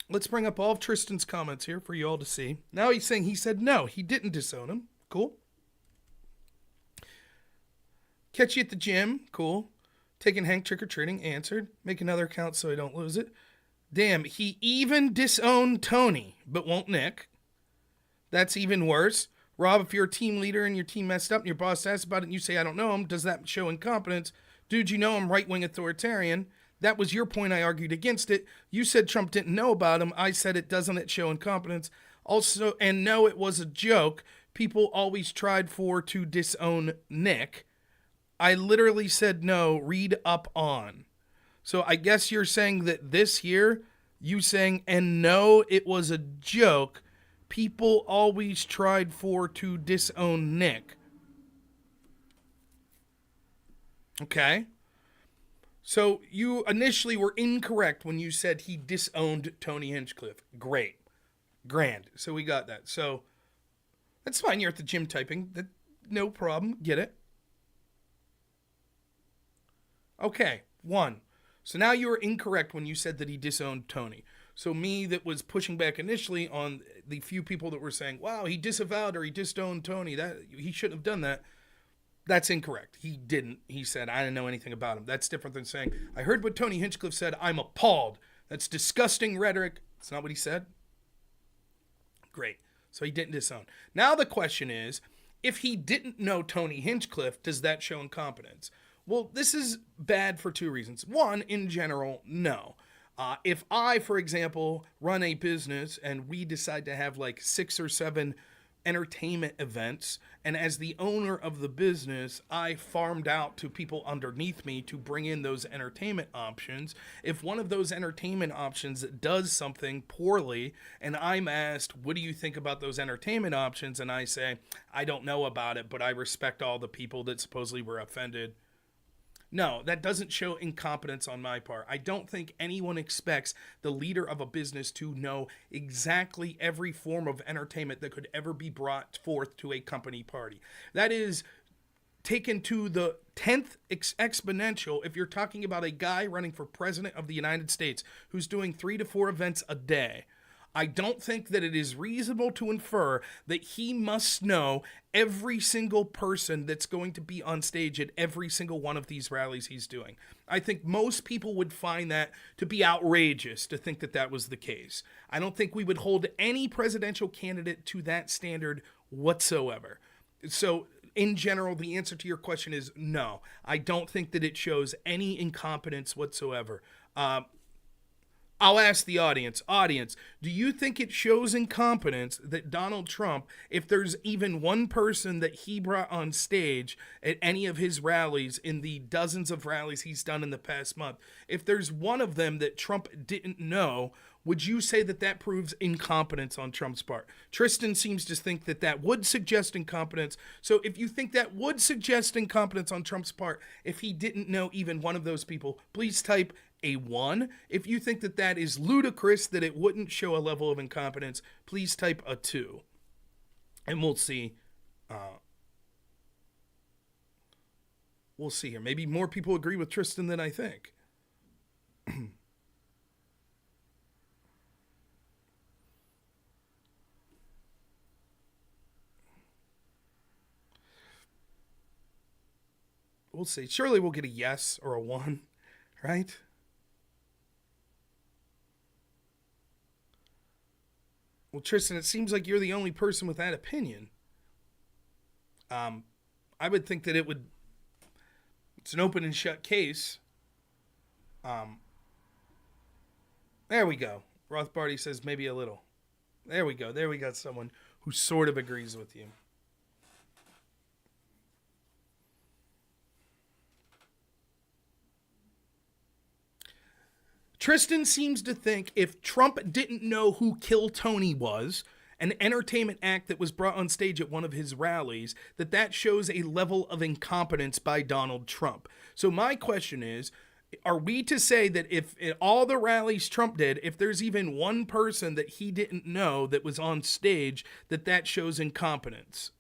Let's bring up all of Tristan's comments here for you all to see. Now he's saying he said no, he didn't disown him. Cool. Catch you at the gym. Cool. Taking Hank trick-or-treating. Answered. Make another account so I don't lose it. Damn, he even disowned Tony, but won't Nick. That's even worse. Rob, if you're a team leader and your team messed up and your boss asks about it and you say, I don't know him, does that show incompetence? Dude, you know I'm right-wing authoritarian. That was your point. I argued against it. You said Trump didn't know about him. I said it doesn't show incompetence. Also, and no, it was a joke. People always tried to disown Nick. I literally said no, read up on. So I guess you're saying that this here, you saying, and no, it was a joke. People always tried to disown Nick. Okay. So you initially were incorrect when you said he disowned Tony Hinchcliffe. Great. Grand. So we got that. So that's fine. You're at the gym typing. No problem. Get it. Okay. 1. So now you were incorrect when you said that he disowned Tony. So me that was pushing back initially on the few people that were saying, wow, he disavowed or he disowned Tony. That he shouldn't have done that. That's incorrect. He didn't. He said, I didn't know anything about him. That's different than saying, I heard what Tony Hinchcliffe said. I'm appalled. That's disgusting rhetoric. That's not what he said. Great. So he didn't disown. Now the question is, if he didn't know Tony Hinchcliffe, does that show incompetence? Well, this is bad for 2 reasons. 1, in general, no. If I, for example, run a business and we decide to have like 6 or 7 entertainment events, and as the owner of the business, I farmed out to people underneath me to bring in those entertainment options. If one of those entertainment options does something poorly and I'm asked, what do you think about those entertainment options? And I say, I don't know about it, but I respect all the people that supposedly were offended. No, that doesn't show incompetence on my part. I don't think anyone expects the leader of a business to know exactly every form of entertainment that could ever be brought forth to a company party. That is taken to the 10th exponential if you're talking about a guy running for president of the United States who's doing 3 to 4 events a day. I don't think that it is reasonable to infer that he must know every single person that's going to be on stage at every single one of these rallies he's doing. I think most people would find that to be outrageous to think that that was the case. I don't think we would hold any presidential candidate to that standard whatsoever. So, in general, the answer to your question is no. I don't think that it shows any incompetence whatsoever. I'll ask the audience, do you think it shows incompetence that Donald Trump, if there's even one person that he brought on stage at any of his rallies in the dozens of rallies he's done in the past month, if there's one of them that Trump didn't know, would you say that that proves incompetence on Trump's part? Tristan seems to think that that would suggest incompetence. So if you think that would suggest incompetence on Trump's part, if he didn't know even one of those people, please type a 1. If you think that that is ludicrous, that it wouldn't show a level of incompetence, please type a 2. And we'll see. We'll see here. Maybe more people agree with Tristan than I think. We'll see. Surely we'll get a yes or a 1, right? Well, Tristan, it seems like you're the only person with that opinion. I would think that it's an open and shut case. There we go. Rothbardy says maybe a little. There we go. There we got someone who sort of agrees with you. Tristan seems to think if Trump didn't know who Kill Tony was, an entertainment act that was brought on stage at one of his rallies, that shows a level of incompetence by Donald Trump. So my question is, are we to say that if in all the rallies Trump did, if there's even one person that he didn't know that was on stage, that shows incompetence?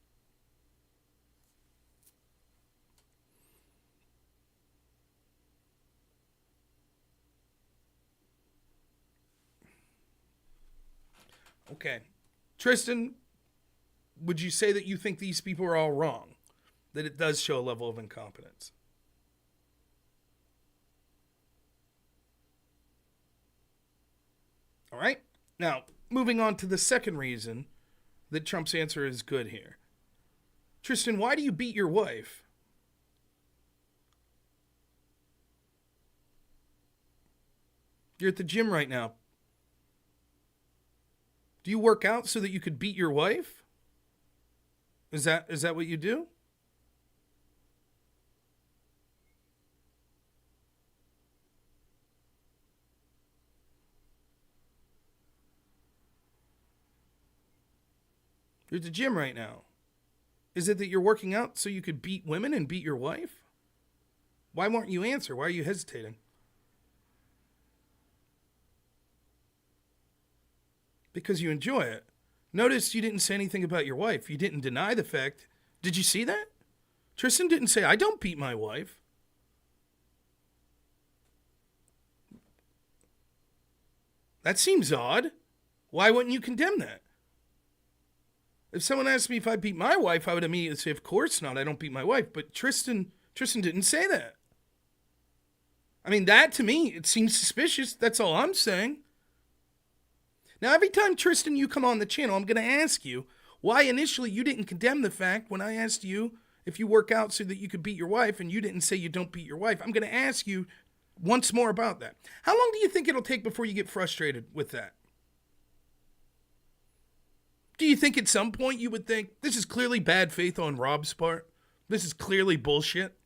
Okay. Tristan, would you say that you think these people are all wrong? That it does show a level of incompetence? All right. Now, moving on to the second reason that Trump's answer is good here. Tristan, why do you beat your wife? You're at the gym right now. Do you work out so that you could beat your wife? Is that what you do? You're at the gym right now. Is it that you're working out so you could beat women and beat your wife? Why won't you answer? Why are you hesitating? Because you enjoy it. Notice you didn't say anything about your wife. You didn't deny the fact. Did you see that? Tristan didn't say, I don't beat my wife. That seems odd. Why wouldn't you condemn that? If someone asked me if I beat my wife, I would immediately say, of course not, I don't beat my wife. But Tristan didn't say that. I mean, that to me, it seems suspicious. That's all I'm saying. Now, every time, Tristan, you come on the channel, I'm going to ask you why initially you didn't condemn the fact when I asked you if you work out so that you could beat your wife and you didn't say you don't beat your wife. I'm going to ask you once more about that. How long do you think it'll take before you get frustrated with that? Do you think at some point you would think, this is clearly bad faith on Rob's part? This is clearly bullshit?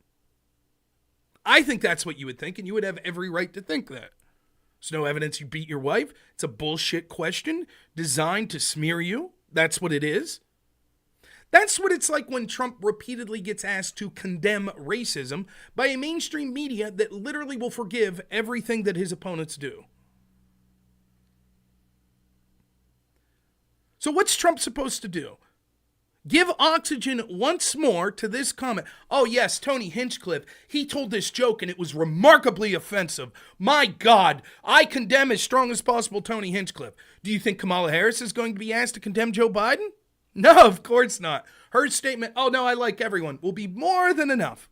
I think that's what you would think, and you would have every right to think that. There's no evidence you beat your wife. It's a bullshit question designed to smear you. That's what it is. That's what it's like when Trump repeatedly gets asked to condemn racism by a mainstream media that literally will forgive everything that his opponents do. So what's Trump supposed to do? Give oxygen once more to this comment. Oh yes, Tony Hinchcliffe, he told this joke and it was remarkably offensive. My God, I condemn as strong as possible Tony Hinchcliffe. Do you think Kamala Harris is going to be asked to condemn Joe Biden? No, of course not. Her statement, oh no, I like everyone, will be more than enough.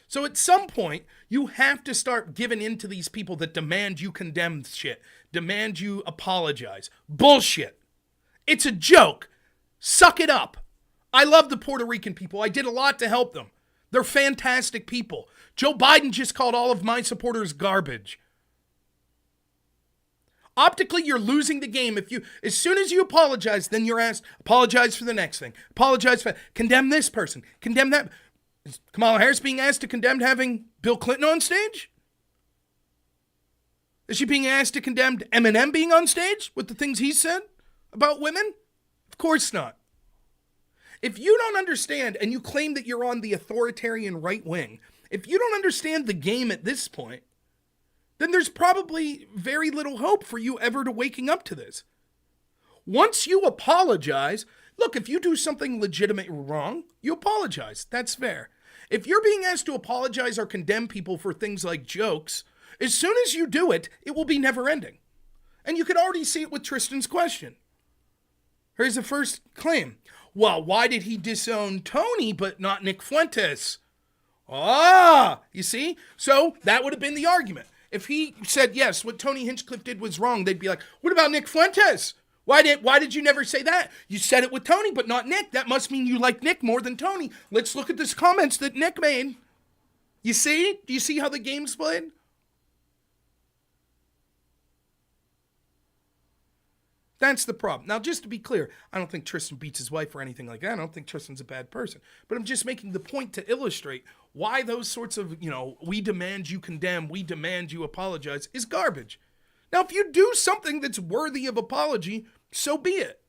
So at some point, you have to start giving in to these people that demand you condemn shit, demand you apologize. Bullshit. It's a joke. Suck it up. I love the Puerto Rican people. I did a lot to help them. They're fantastic people. Joe Biden just called all of my supporters garbage. Optically, you're losing the game. As soon as you apologize, then you're asked, apologize for the next thing. Condemn this person. Condemn that. Is Kamala Harris being asked to condemn having Bill Clinton on stage? Is she being asked to condemn Eminem being on stage with the things he said about women? Of course not. If you don't understand and you claim that you're on the authoritarian right wing, if you don't understand the game at this point, then there's probably very little hope for you ever to waking up to this. Once you apologize, look, if you do something legitimate wrong, you apologize. That's fair. If you're being asked to apologize or condemn people for things like jokes, as soon as you do it, it will be never ending. And you could already see it with Tristan's question. Here's the first claim. Well, why did he disown Tony but not Nick Fuentes? You see? So that would have been the argument. If he said, yes, what Tony Hinchcliffe did was wrong, they'd be like, what about Nick Fuentes? Why did you never say that? You said it with Tony, but not Nick. That must mean you like Nick more than Tony. Let's look at the comments that Nick made. You see? Do you see how the game's played? That's the problem. Now, just to be clear, I don't think Tristan beats his wife or anything like that. I don't think Tristan's a bad person. But I'm just making the point to illustrate why those sorts of, we demand you condemn, we demand you apologize is garbage. Now, if you do something that's worthy of apology, so be it.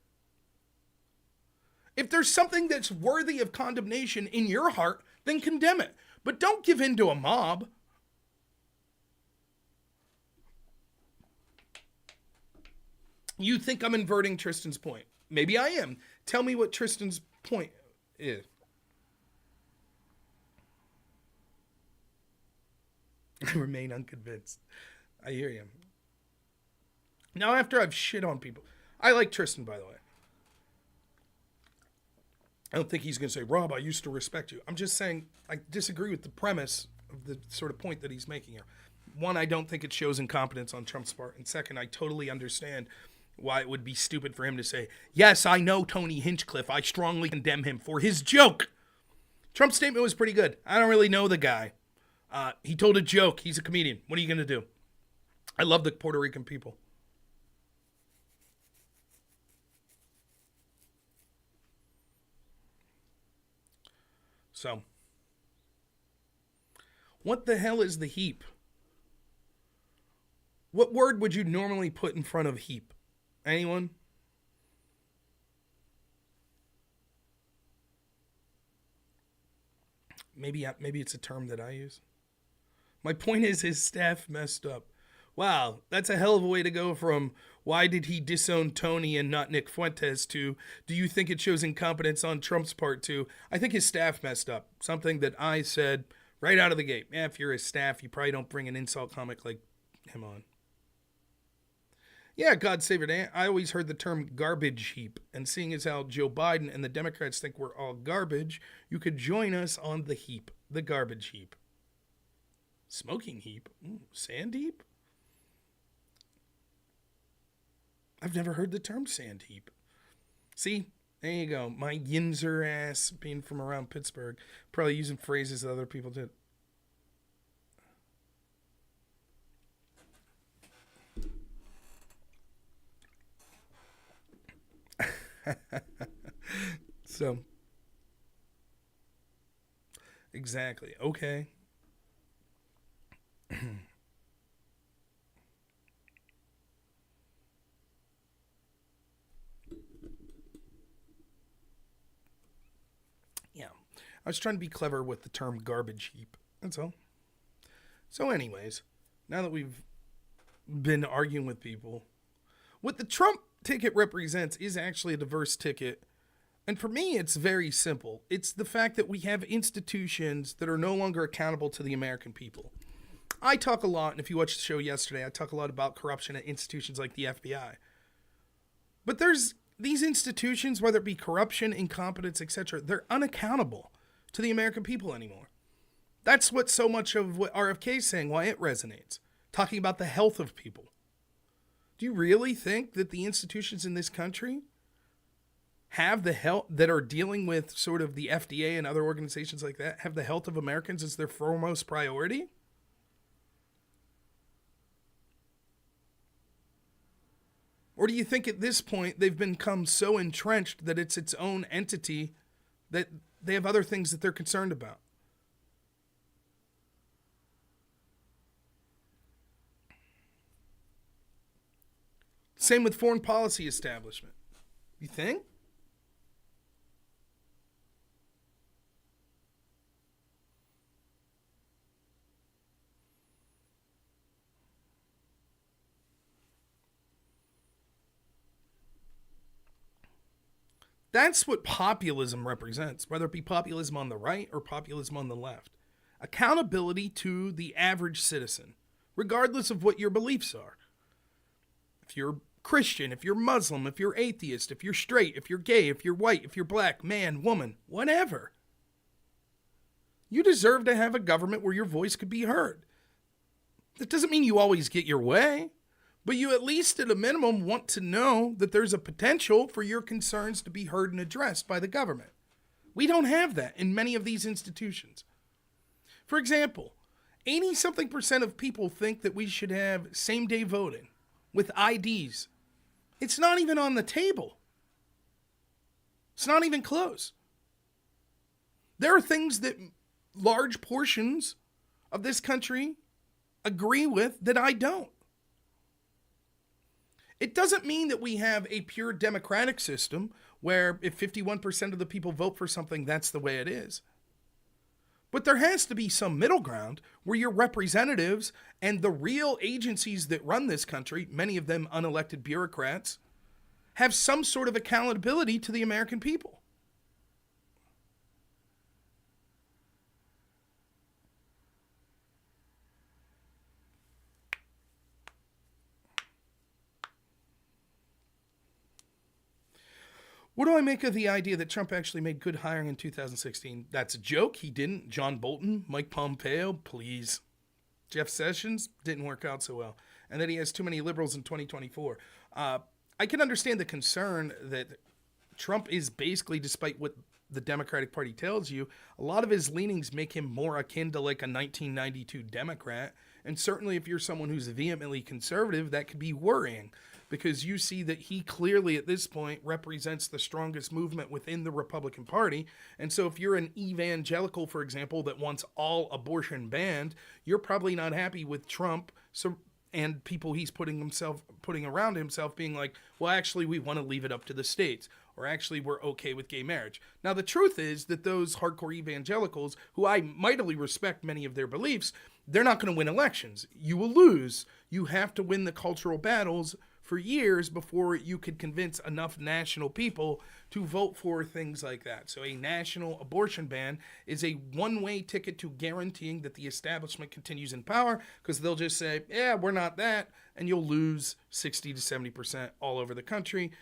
If there's something that's worthy of condemnation in your heart, then condemn it. But don't give in to a mob. You think I'm inverting Tristan's point. Maybe I am. Tell me what Tristan's point is. I remain unconvinced. I hear you. Now, after I've shit on people, I like Tristan, by the way. I don't think he's going to say, Rob, I used to respect you. I'm just saying I disagree with the premise of the sort of point that he's making here. One, I don't think it shows incompetence on Trump's part. And second, I totally understand why it would be stupid for him to say, yes, I know Tony Hinchcliffe. I strongly condemn him for his joke. Trump's statement was pretty good. I don't really know the guy. He told a joke. He's a comedian. What are you going to do? I love the Puerto Rican people. So, what the hell is the Heap? What word would you normally put in front of Heap? Anyone? Maybe it's a term that I use. My point is his staff messed up. Wow, that's a hell of a way to go from why did he disown Tony and not Nick Fuentes to do you think it shows incompetence on Trump's part to I think his staff messed up. Something that I said right out of the gate. Yeah, if you're his staff, you probably don't bring an insult comic like him on. Yeah, God save it. I always heard the term garbage heap. And seeing as how Joe Biden and the Democrats think we're all garbage, you could join us on the heap, the garbage heap. Smoking heap? Ooh, sand heap? I've never heard the term sand heap. See, there you go. My Yinzer ass being from around Pittsburgh, probably using phrases that other people did. So, exactly. Okay. Yeah. I was trying to be clever with the term garbage heap. That's all. So, anyways, now that we've been arguing with people, what the Trump ticket represents is actually a diverse ticket. And for me, it's very simple. It's the fact that we have institutions that are no longer accountable to the American people. I talk a lot, and if you watched the show yesterday, I talk a lot about corruption at institutions like the FBI. But there's these institutions, whether it be corruption, incompetence, etc., they're unaccountable to the American people anymore. That's what so much of what RFK is saying, why it resonates. Talking about the health of people. Do you really think that the institutions in this country have the health, that are dealing with sort of the FDA and other organizations like that, have the health of Americans as their foremost priority? Or do you think at this point they've become so entrenched that it's its own entity that they have other things that they're concerned about? Same with foreign policy establishment. You think? That's what populism represents, whether it be populism on the right or populism on the left. Accountability to the average citizen, regardless of what your beliefs are. If you're Christian, if you're Muslim, if you're atheist, if you're straight, if you're gay, if you're white, if you're black, man, woman, whatever. You deserve to have a government where your voice could be heard. That doesn't mean you always get your way, but you at least at a minimum want to know that there's a potential for your concerns to be heard and addressed by the government. We don't have that in many of these institutions. For example, 80-something% of people think that we should have same-day voting with IDs. It's not even on the table. It's not even close. There are things that large portions of this country agree with that I don't. It doesn't mean that we have a pure democratic system where if 51% of the people vote for something, that's the way it is. But there has to be some middle ground where your representatives and the real agencies that run this country, many of them unelected bureaucrats, have some sort of accountability to the American people. What do I make of the idea that Trump actually made good hiring in 2016? That's a joke. He didn't. John Bolton, Mike Pompeo, please. Jeff Sessions didn't work out so well. And that he has too many liberals in 2024. I can understand the concern that Trump is basically, despite what the Democratic Party tells you, a lot of his leanings make him more akin to like a 1992 Democrat. And certainly if you're someone who's vehemently conservative, that could be worrying. Because you see that he clearly at this point represents the strongest movement within the Republican Party. And so if you're an evangelical, for example, that wants all abortion banned, you're probably not happy with Trump and people he's putting around himself being like, well, actually, we want to leave it up to the states. Or actually, we're okay with gay marriage. Now, the truth is that those hardcore evangelicals, who I mightily respect many of their beliefs, they're not going to win elections. You will lose. You have to win the cultural battles for years before you could convince enough national people to vote for things like that. So a national abortion ban is a one-way ticket to guaranteeing that the establishment continues in power, because they'll just say, yeah, we're not that, and you'll lose 60 to 70% all over the country.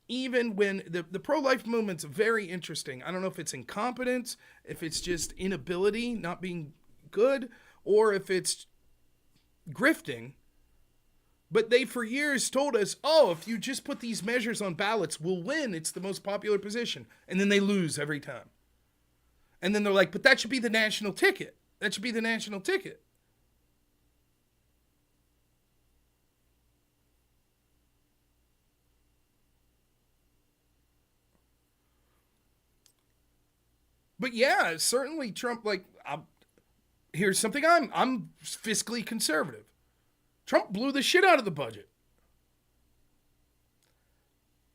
Even when the pro-life movement's very interesting. I don't know if it's incompetence, if it's just inability, not being good, or if it's grifting. But they for years told us, oh, if you just put these measures on ballots, we'll win. It's the most popular position. And then they lose every time. And then they're like, but that should be the national ticket. That should be the national ticket. But yeah, certainly Trump, like, here's something I'm fiscally conservative. Trump blew the shit out of the budget.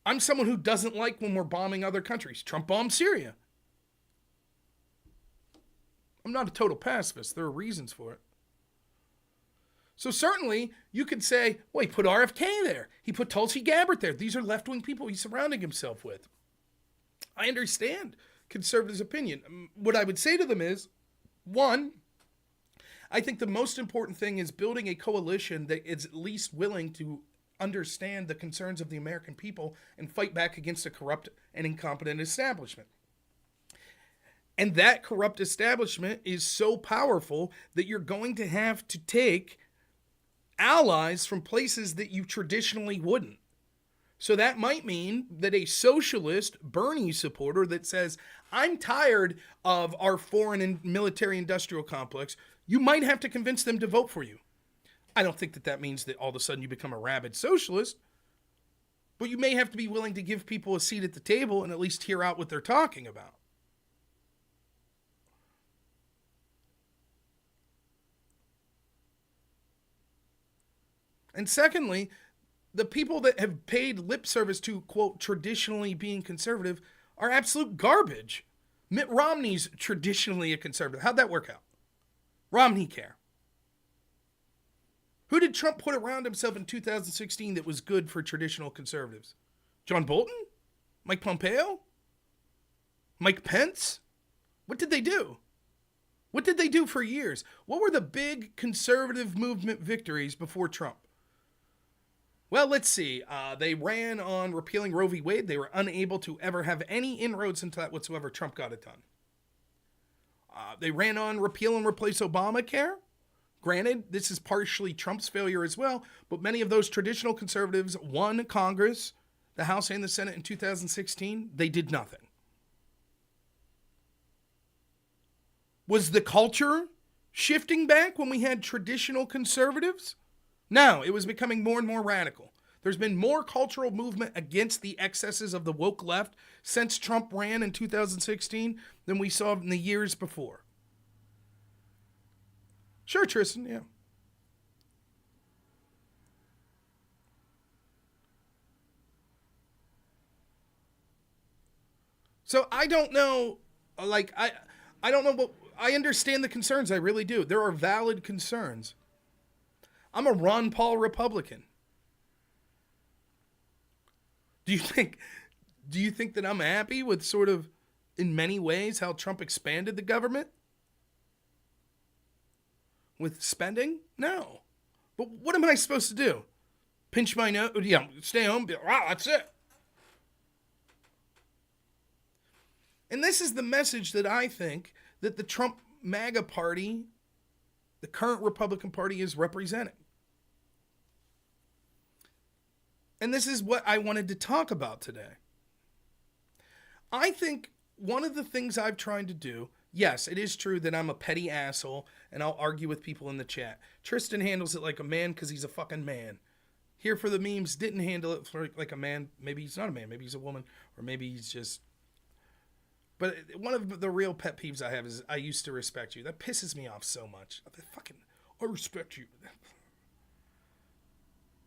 I'm someone who doesn't like when we're bombing other countries. Trump bombed Syria. I'm not a total pacifist. There are reasons for it. So certainly you could say, well, he put RFK there. He put Tulsi Gabbard there. These are left-wing people he's surrounding himself with. I understand conservatives' opinion. What I would say to them is, one, I think the most important thing is building a coalition that is at least willing to understand the concerns of the American people and fight back against a corrupt and incompetent establishment. And that corrupt establishment is so powerful that you're going to have to take allies from places that you traditionally wouldn't. So that might mean that a socialist Bernie supporter that says, I'm tired of our foreign and military industrial complex, you might have to convince them to vote for you. I don't think that means that all of a sudden you become a rabid socialist, but you may have to be willing to give people a seat at the table and at least hear out what they're talking about. And secondly, the people that have paid lip service to, quote, traditionally being conservative are absolute garbage. Mitt Romney's traditionally a conservative. How'd that work out? Romney care. Who did Trump put around himself in 2016 that was good for traditional conservatives? John Bolton? Mike Pompeo? Mike Pence? What did they do? What did they do for years? What were the big conservative movement victories before Trump? Well, let's see. They ran on repealing Roe v. Wade. They were unable to ever have any inroads into that whatsoever. Trump got it done. They ran on repeal and replace Obamacare. Granted, this is partially Trump's failure as well, but many of those traditional conservatives won Congress, the House and the Senate in 2016. They did nothing. Was the culture shifting back when we had traditional conservatives? No, it was becoming more and more radical. There's been more cultural movement against the excesses of the woke left since Trump ran in 2016 than we saw in the years before. Sure, Tristan, yeah. So I don't know, I don't know what, I understand the concerns, I really do. There are valid concerns. I'm a Ron Paul Republican. Do you think that I'm happy with sort of, in many ways, how Trump expanded the government? With spending? No. But what am I supposed to do? Pinch my nose? Yeah, stay home? Wow, that's it. And this is the message that I think that the Trump MAGA party, the current Republican Party, is representing. And this is what I wanted to talk about today. I think one of the things I've tried to do, yes, it is true that I'm a petty asshole and I'll argue with people in the chat. Tristan handles it like a man because he's a fucking man. Here for the memes, didn't handle it like a man. Maybe he's not a man. Maybe he's a woman. Or maybe he's just... But one of the real pet peeves I have is I used to respect you. That pisses me off so much. I respect you.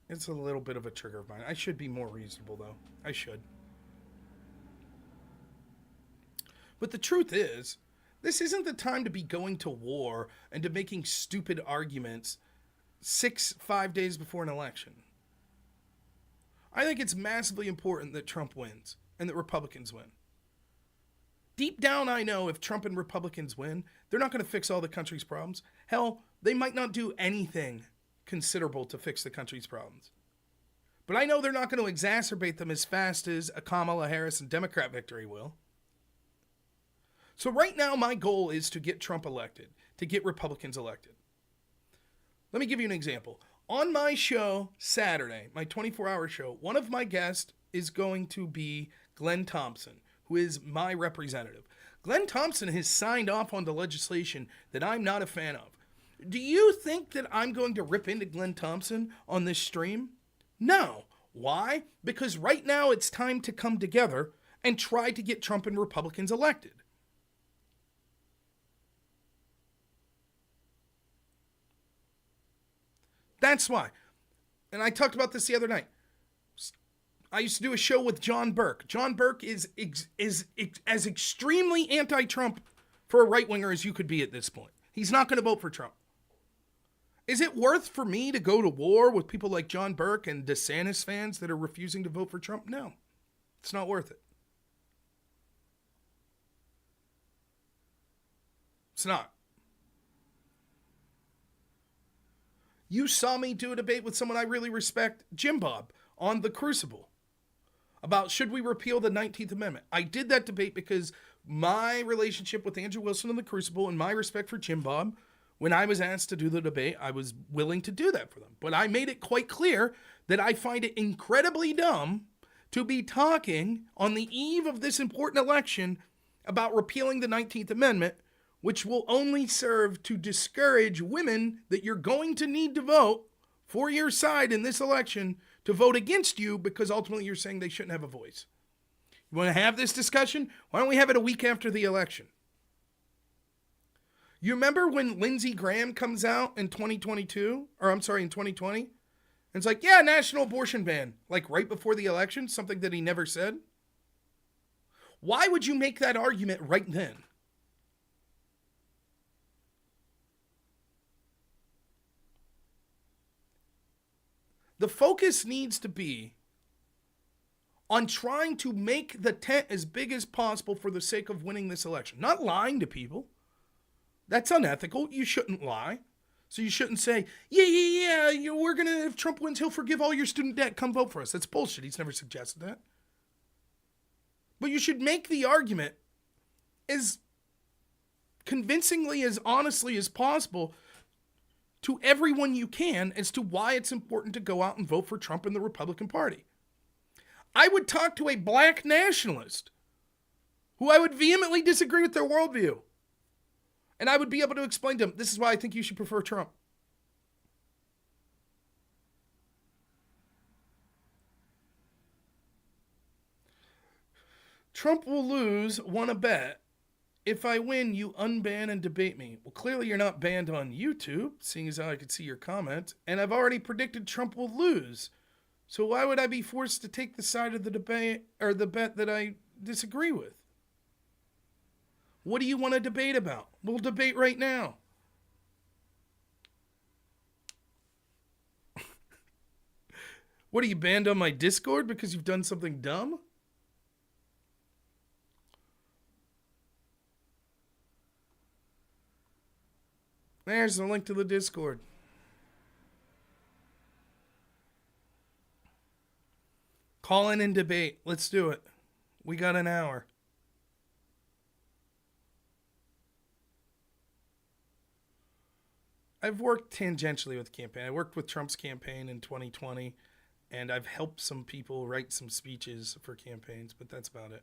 It's a little bit of a trigger of mine. I should be more reasonable, though. I should. But the truth is, this isn't the time to be going to war and to making stupid arguments 5 days before an election. I think it's massively important that Trump wins and that Republicans win. Deep down, I know if Trump and Republicans win, they're not going to fix all the country's problems. Hell, they might not do anything considerable to fix the country's problems. But I know they're not going to exacerbate them as fast as a Kamala Harris and Democrat victory will. So right now, my goal is to get Trump elected, to get Republicans elected. Let me give you an example. On my show Saturday, my 24-hour show, one of my guests is going to be Glenn Thompson, who is my representative. Glenn Thompson has signed off on the legislation that I'm not a fan of. Do you think that I'm going to rip into Glenn Thompson on this stream? No. Why? Because right now it's time to come together and try to get Trump and Republicans elected. That's why. And I talked about this the other night. I used to do a show with John Burke. John Burke is as extremely anti-Trump for a right-winger as you could be at this point. He's not going to vote for Trump. Is it worth for me to go to war with people like John Burke and DeSantis fans that are refusing to vote for Trump? No, it's not worth it. It's not. You saw me do a debate with someone I really respect, Jim Bob, on The Crucible, about should we repeal the 19th Amendment. I did that debate because my relationship with Andrew Wilson and The Crucible and my respect for Jim Bob, when I was asked to do the debate, I was willing to do that for them. But I made it quite clear that I find it incredibly dumb to be talking on the eve of this important election about repealing the 19th Amendment, which will only serve to discourage women that you're going to need to vote for your side in this election to vote against you because ultimately you're saying they shouldn't have a voice. You want to have this discussion? Why don't we have it a week after the election? You remember when Lindsey Graham comes out in 2022, or I'm sorry, in 2020? And it's like, yeah, national abortion ban, like right before the election, something that he never said. Why would you make that argument right then? The focus needs to be on trying to make the tent as big as possible for the sake of winning this election. Not lying to people. That's unethical. You shouldn't lie. So you shouldn't say, yeah, we're going to, if Trump wins, he'll forgive all your student debt. Come vote for us. That's bullshit. He's never suggested that. But you should make the argument as convincingly, as honestly as possible to everyone you can as to why it's important to go out and vote for Trump and the Republican Party. I would talk to a black nationalist who I would vehemently disagree with their worldview. And I would be able to explain to them, this is why I think you should prefer Trump. Trump will lose, want to bet. If I win, you unban and debate me. Well, clearly you're not banned on YouTube, seeing as how I could see your comment. And I've already predicted Trump will lose. So why would I be forced to take the side of the debate or the bet that I disagree with? What do you want to debate about? We'll debate right now. What, are you banned on my Discord because you've done something dumb? There's the link to the Discord. Call in and debate. Let's do it. We got an hour. I've worked tangentially with the campaign. I worked with Trump's campaign in 2020, and I've helped some people write some speeches for campaigns, but that's about it.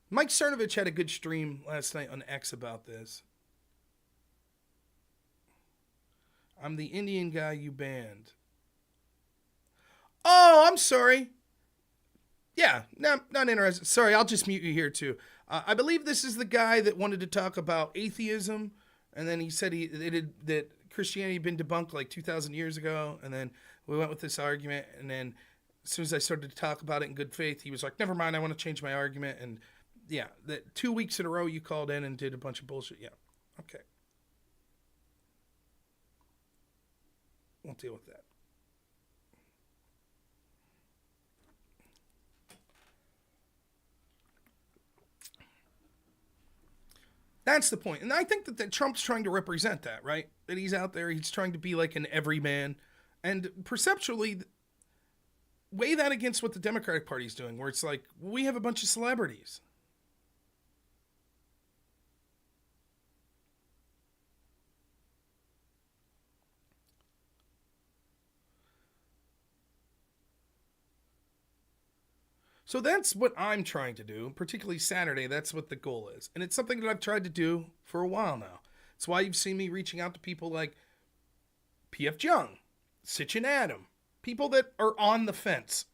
Mike Cernovich had a good stream last night on X about this. I'm the Indian guy you banned. Oh, I'm sorry. Yeah, no, not interested. Sorry, I'll just mute you here too. I believe this is the guy that wanted to talk about atheism, and then he said that Christianity had been debunked like 2,000 years ago, and then we went with this argument, and then as soon as I started to talk about it in good faith, he was like, never mind, I want to change my argument, and yeah, that 2 weeks in a row you called in and did a bunch of bullshit. Yeah, okay. We'll deal with that. That's the point. And I think that Trump's trying to represent that, right? That he's out there, he's trying to be like an everyman. And perceptually, weigh that against what the Democratic Party's doing, where it's like, we have a bunch of celebrities. So that's what I'm trying to do, particularly Saturday. That's what the goal is. And it's something that I've tried to do for a while now. It's why you've seen me reaching out to people like P.F. Jung, Sitchin Adam, people that are on the fence.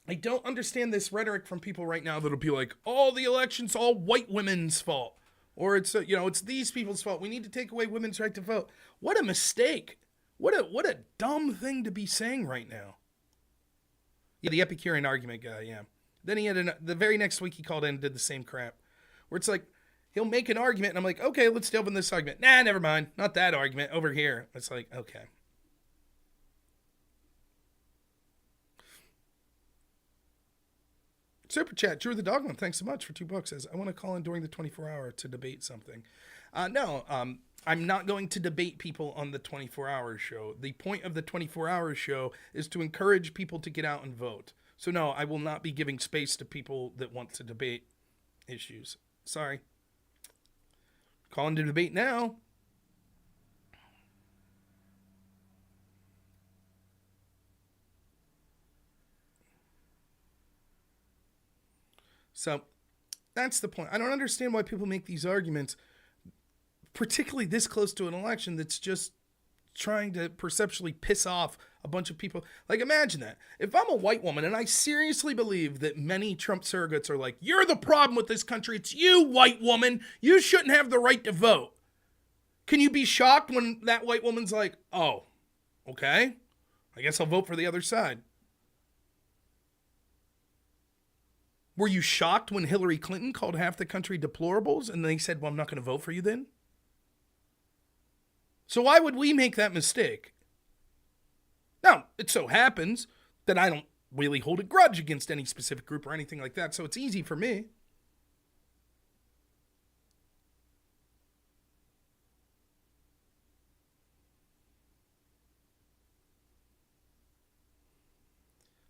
I don't understand this rhetoric from people right now that'll be like, "Oh, the election's all white women's fault," or it's it's these people's fault. We need to take away women's right to vote. What a mistake! What a dumb thing to be saying right now. Yeah, the Epicurean argument guy. Yeah. Then he had the very next week he called in and did the same crap, where it's like he'll make an argument and I'm like, okay, let's delve in this argument. Nah, never mind, not that argument over here. It's like, okay. Super chat, Drew the Dogman, thanks so much for $2. Says, I want to call in during the 24-hour to debate something. No, I'm not going to debate people on the 24-hour show. The point of the 24-hour show is to encourage people to get out and vote. So no, I will not be giving space to people that want to debate issues. Sorry. Calling to debate now. So that's the point. I don't understand why people make these arguments, particularly this close to an election, that's just trying to perceptually piss off a bunch of people. Like, imagine that. If I'm a white woman, and I seriously believe that many Trump surrogates are like, you're the problem with this country. It's you, white woman. You shouldn't have the right to vote. Can you be shocked when that white woman's like, oh, okay, I guess I'll vote for the other side? Were you shocked when Hillary Clinton called half the country deplorables and they said, well, I'm not going to vote for you then? So why would we make that mistake? Now, it so happens that I don't really hold a grudge against any specific group or anything like that, so it's easy for me.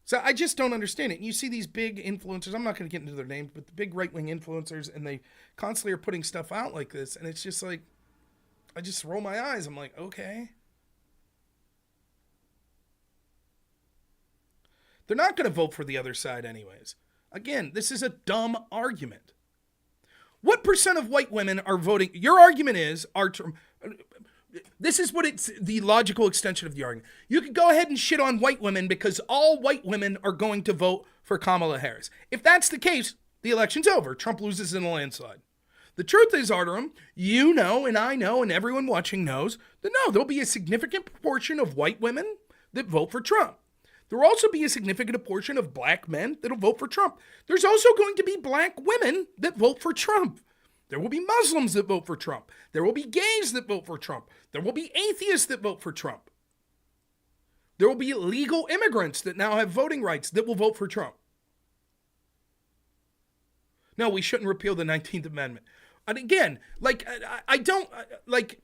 So I just don't understand it. And you see these big influencers, I'm not going to get into their names, but the big right-wing influencers, and they constantly are putting stuff out like this, and it's just like, I just roll my eyes. I'm like, okay. They're not going to vote for the other side anyways. Again, this is a dumb argument. What percent of white women are voting? Your argument is, this is what it's the logical extension of the argument. You could go ahead and shit on white women because all white women are going to vote for Kamala Harris. If that's the case, the election's over. Trump loses in a landslide. The truth is, Arterum, you know, and I know, and everyone watching knows that no, there'll be a significant proportion of white women that vote for Trump. There will also be a significant portion of black men that'll vote for Trump. There's also going to be black women that vote for Trump. There will be Muslims that vote for Trump. There will be gays that vote for Trump. There will be atheists that vote for Trump. There will be legal immigrants that now have voting rights that will vote for Trump. No, we shouldn't repeal the 19th Amendment. And again, like, I don't, like,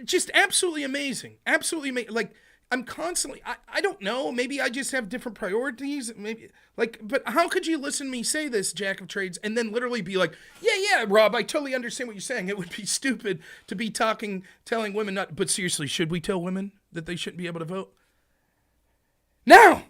just absolutely amazing. Absolutely amazing. Like, I'm constantly, I don't know, maybe I just have different priorities, maybe, like, but how could you listen to me say this, Jack of Trades, and then literally be like, yeah, Rob, I totally understand what you're saying. It would be stupid to be telling women not, but seriously, should we tell women that they shouldn't be able to vote? No!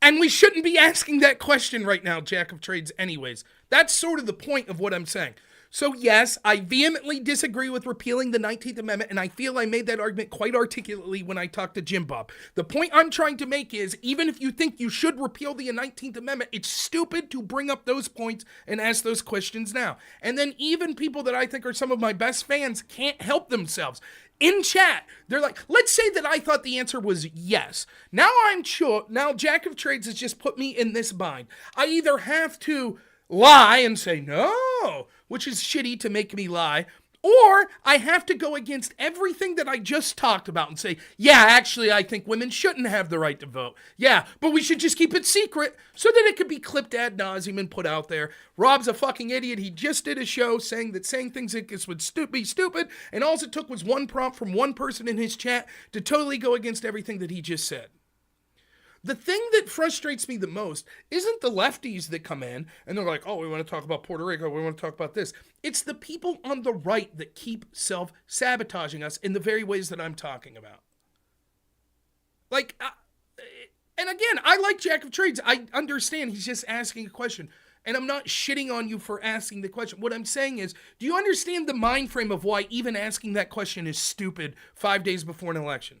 And we shouldn't be asking that question right now, Jack of Trades, anyways. That's sort of the point of what I'm saying. So yes, I vehemently disagree with repealing the 19th Amendment, and I feel I made that argument quite articulately when I talked to Jim Bob. The point I'm trying to make is, even if you think you should repeal the 19th Amendment, it's stupid to bring up those points and ask those questions now. And then even people that I think are some of my best fans can't help themselves. In chat, they're like, let's say that I thought the answer was yes. Now I'm sure, now Jack of Trades has just put me in this bind. I either have to lie and say no, which is shitty to make me lie, or I have to go against everything that I just talked about and say, yeah, actually, I think women shouldn't have the right to vote. Yeah, but we should just keep it secret so that it could be clipped ad nauseum and put out there. Rob's a fucking idiot. He just did a show saying things like this would be stupid, and all it took was one prompt from one person in his chat to totally go against everything that he just said. The thing that frustrates me the most isn't the lefties that come in and they're like, oh, we want to talk about Puerto Rico, we want to talk about this. It's the people on the right that keep self-sabotaging us in the very ways that I'm talking about. Like, and again, I like Jack of Trades. I understand he's just asking a question. And I'm not shitting on you for asking the question. What I'm saying is, do you understand the mind frame of why even asking that question is stupid 5 days before an election?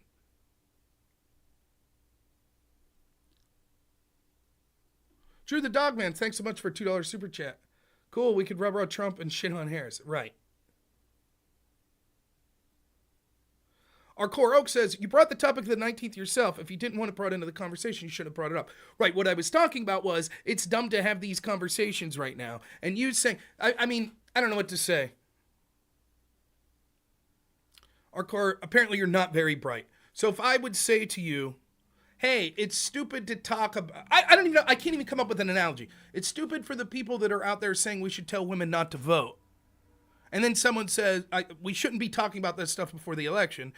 Drew the Dogman, thanks so much for $2 super chat. Cool, we could rub out Trump and shit on Harris. Right. Our core Oak says, you brought the topic of the 19th yourself. If you didn't want to brought it into the conversation, you should have brought it up. Right, what I was talking about was, it's dumb to have these conversations right now. And you saying, I mean, I don't know what to say. Our core, apparently you're not very bright. So if I would say to you, hey, it's stupid to talk about, I don't even know, I can't even come up with an analogy. It's stupid for the people that are out there saying we should tell women not to vote. And then someone says, we shouldn't be talking about this stuff before the election.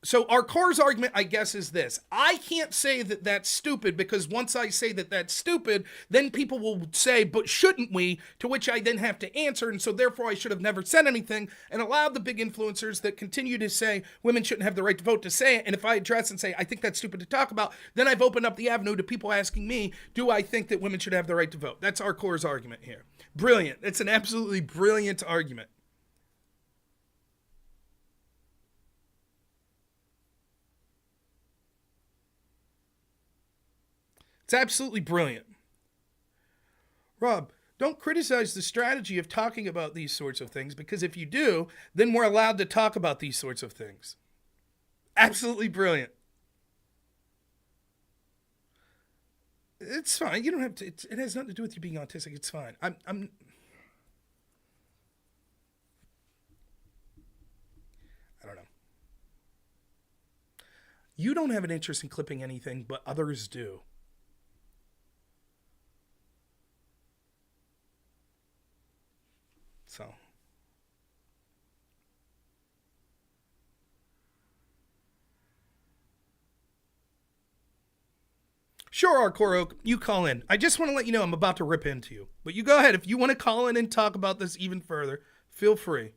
So our core's argument, I guess, is this. I can't say that that's stupid because once I say that that's stupid, then people will say, but shouldn't we? To which I then have to answer. And so therefore I should have never said anything and allowed the big influencers that continue to say women shouldn't have the right to vote to say it. And if I address and say, I think that's stupid to talk about, then I've opened up the avenue to people asking me, do I think that women should have the right to vote? That's our core's argument here. Brilliant. It's an absolutely brilliant argument. It's absolutely brilliant. Rob, don't criticize the strategy of talking about these sorts of things, because if you do, then we're allowed to talk about these sorts of things. Absolutely brilliant. It's fine. You don't have to. It has nothing to do with you being autistic. It's fine. I'm. I don't know. You don't have an interest in clipping anything, but others do. So. Sure, Hardcore Oak, you call in. I just want to let you know I'm about to rip into you. But you go ahead. If you want to call in and talk about this even further, feel free.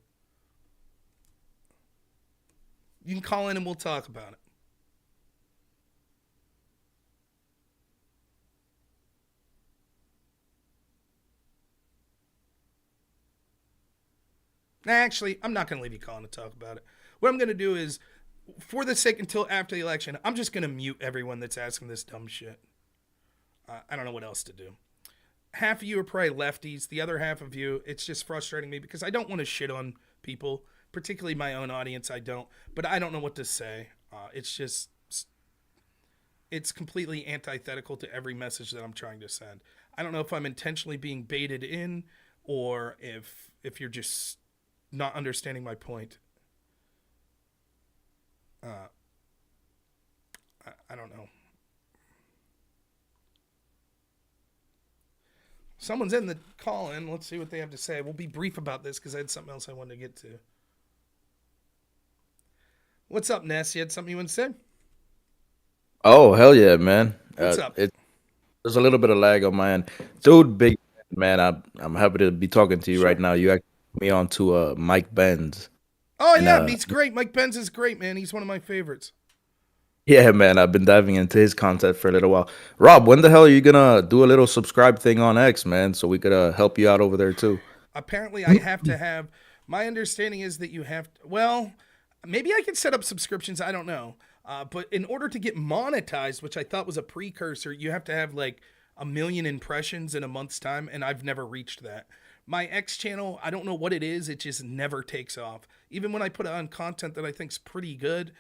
You can call in and we'll talk about it. Actually, I'm not going to leave you calling to talk about it. What I'm going to do is, for the sake until after the election, I'm just going to mute everyone that's asking this dumb shit. I don't know what else to do. Half of you are probably lefties. The other half of you, it's just frustrating me because I don't want to shit on people, particularly my own audience. I don't. But I don't know what to say. It's completely antithetical to every message that I'm trying to send. I don't know if I'm intentionally being baited in or if you're just not understanding my point. I don't know. Someone's in the call in. Let's see what they have to say. We'll be brief about this because I had something else I wanted to get to. What's up, Ness? You had something you want to say? Oh, hell yeah, man. What's up? There's a little bit of lag on my end. Dude, big man, I'm happy to be talking to you right now. You actually put me on to Mike Benz. Oh, yeah, he's great. Mike Benz is great, man. He's one of my favorites. Yeah, man, I've been diving into his content for a little while. Rob, when the hell are you gonna do a little subscribe thing on X, man, so we could help you out over there too? Apparently, I have to have. My understanding is that you have to, well, maybe I can set up subscriptions. I don't know. But in order to get monetized, which I thought was a precursor, you have to have like 1 million impressions in a month's time, and I've never reached that. My X channel, I don't know what it is. It just never takes off. Even when I put on content that I think's pretty good,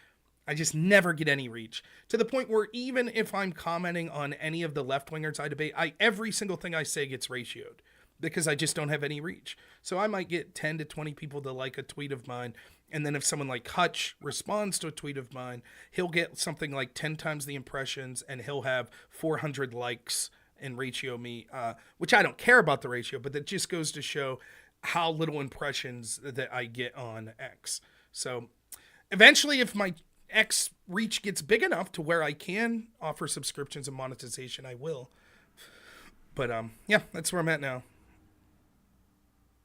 I just never get any reach. To the point where even if I'm commenting on any of the left-wingers I debate, every single thing I say gets ratioed because I just don't have any reach. So I might get 10 to 20 people to like a tweet of mine. And then if someone like Hutch responds to a tweet of mine, he'll get something like 10 times the impressions and he'll have 400 likes and ratio me, which I don't care about the ratio, but that just goes to show how little impressions that I get on X. So eventually, if my X reach gets big enough to where I can offer subscriptions and monetization, I will. But yeah, that's where I'm at now.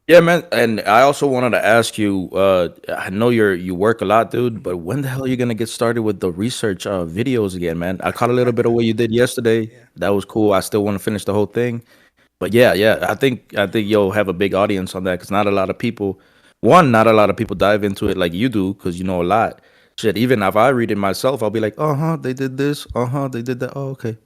Yeah, man, and I also wanted to ask you, I know you work a lot, dude, but when the hell are you gonna get started with the research videos again, man? I caught a little bit of what you did yesterday. Yeah. That was cool. I still want to finish the whole thing. But yeah, I think you'll have a big audience on that because not a lot of people dive into it like you do because you know a lot. shit, even if I read it myself, I'll be like, they did this, they did that. Oh, okay.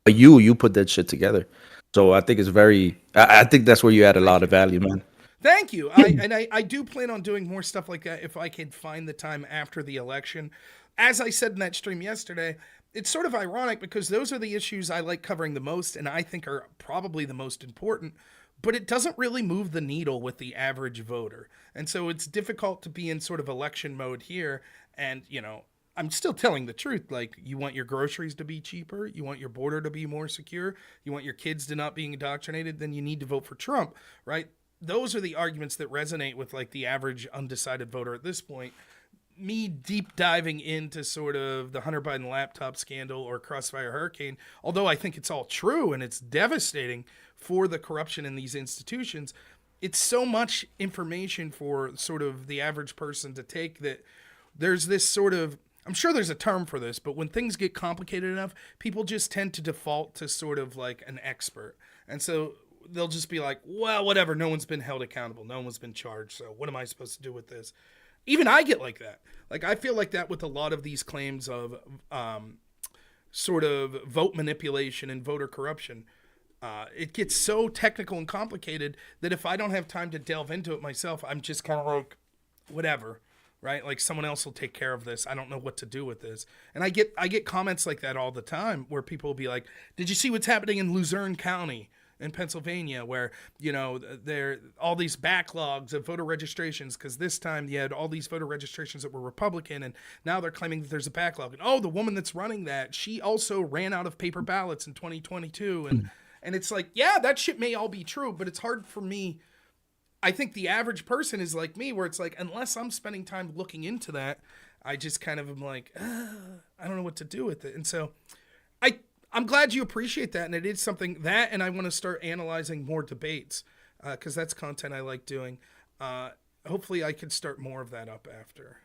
But you put that shit together. So I think it's very. I think that's where you add a lot of value, man. Thank you. I do plan on doing more stuff like that if I can find the time after the election. As I said in that stream yesterday, it's sort of ironic because those are the issues I like covering the most and I think are probably the most important, but it doesn't really move the needle with the average voter. And so it's difficult to be in sort of election mode here. And, I'm still telling the truth. Like, you want your groceries to be cheaper, you want your border to be more secure, you want your kids to not be indoctrinated, then you need to vote for Trump, right? Those are the arguments that resonate with like the average undecided voter at this point. Me deep diving into sort of the Hunter Biden laptop scandal or Crossfire Hurricane, although I think it's all true and it's devastating for the corruption in these institutions, it's so much information for sort of the average person to take that there's this sort of, I'm sure there's a term for this, but when things get complicated enough, people just tend to default to sort of like an expert. And so they'll just be like, well, whatever. No one's been held accountable. No one's been charged. So what am I supposed to do with this? Even I get like that. Like, I feel like that with a lot of these claims of sort of vote manipulation and voter corruption. It gets so technical and complicated that if I don't have time to delve into it myself, I'm just kind of like, whatever, right? Like, someone else will take care of this. I don't know what to do with this. And I get comments like that all the time where people will be like, did you see what's happening in Luzerne County in Pennsylvania, where there all these backlogs of voter registrations because this time you had all these voter registrations that were Republican, and now they're claiming that there's a backlog. And the woman that's running that, she also ran out of paper ballots in 2022, and it's like, yeah, that shit may all be true, but it's hard for me. I think the average person is like me, where it's like, unless I'm spending time looking into that, I just kind of am like, I don't know what to do with it, and so I'm glad you appreciate that, and it is something that, and I want to start analyzing more debates because that's content I like doing. Hopefully, I can start more of that up after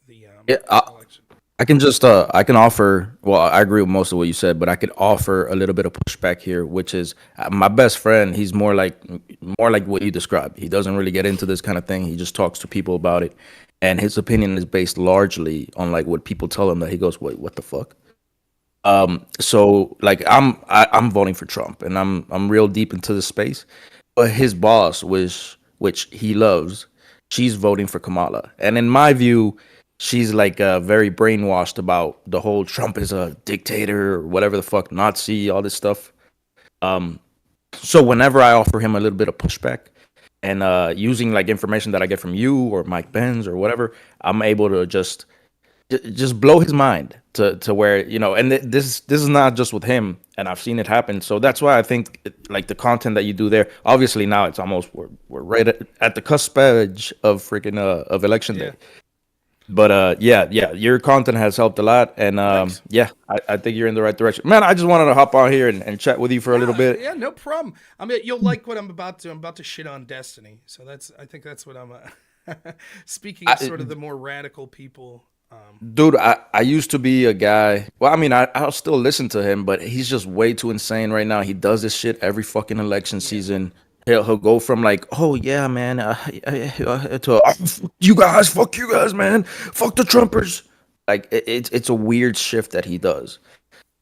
the election. I can just I can offer. Well, I agree with most of what you said, but I could offer a little bit of pushback here, which is my best friend. He's more like what you described. He doesn't really get into this kind of thing. He just talks to people about it, and his opinion is based largely on like what people tell him. That he goes, wait, what the fuck? So like I'm voting for Trump, and I'm real deep into the space. But his boss, which he loves, she's voting for Kamala, and in my view, she's like very brainwashed about the whole Trump is a dictator or whatever the fuck, Nazi, all this stuff. So whenever I offer him a little bit of pushback and using like information that I get from you or Mike Benz or whatever, I'm able to just blow his mind to where and this is not just with him, and I've seen it happen. So that's why I think like the content that you do there, obviously now it's almost we're right at the cusp edge of freaking of election day. But yeah, your content has helped a lot, and yeah, I think you're in the right direction, man. I just wanted to hop on here and chat with you for a little bit. Yeah, no problem. I mean, you'll like what I'm about to. I'm about to shit on Destiny, so I think that's what I'm. Speaking of sort of the more radical people. Dude, I used to be a guy. Well, I mean, I'll still listen to him, but he's just way too insane right now. He does this shit every fucking election season. He'll go from like, oh yeah, man, to fuck you guys, man, fuck the Trumpers. Like it's a weird shift that he does.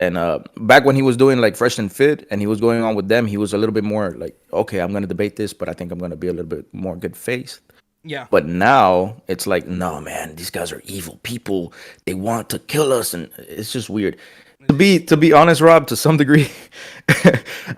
And back when he was doing like Fresh and Fit, and he was going on with them, he was a little bit more like, okay, I'm gonna debate this, but I think I'm gonna be a little bit more good faced. Yeah. But now it's like, no, man, these guys are evil people. They want to kill us, and it's just weird. To be honest, Rob, to some degree,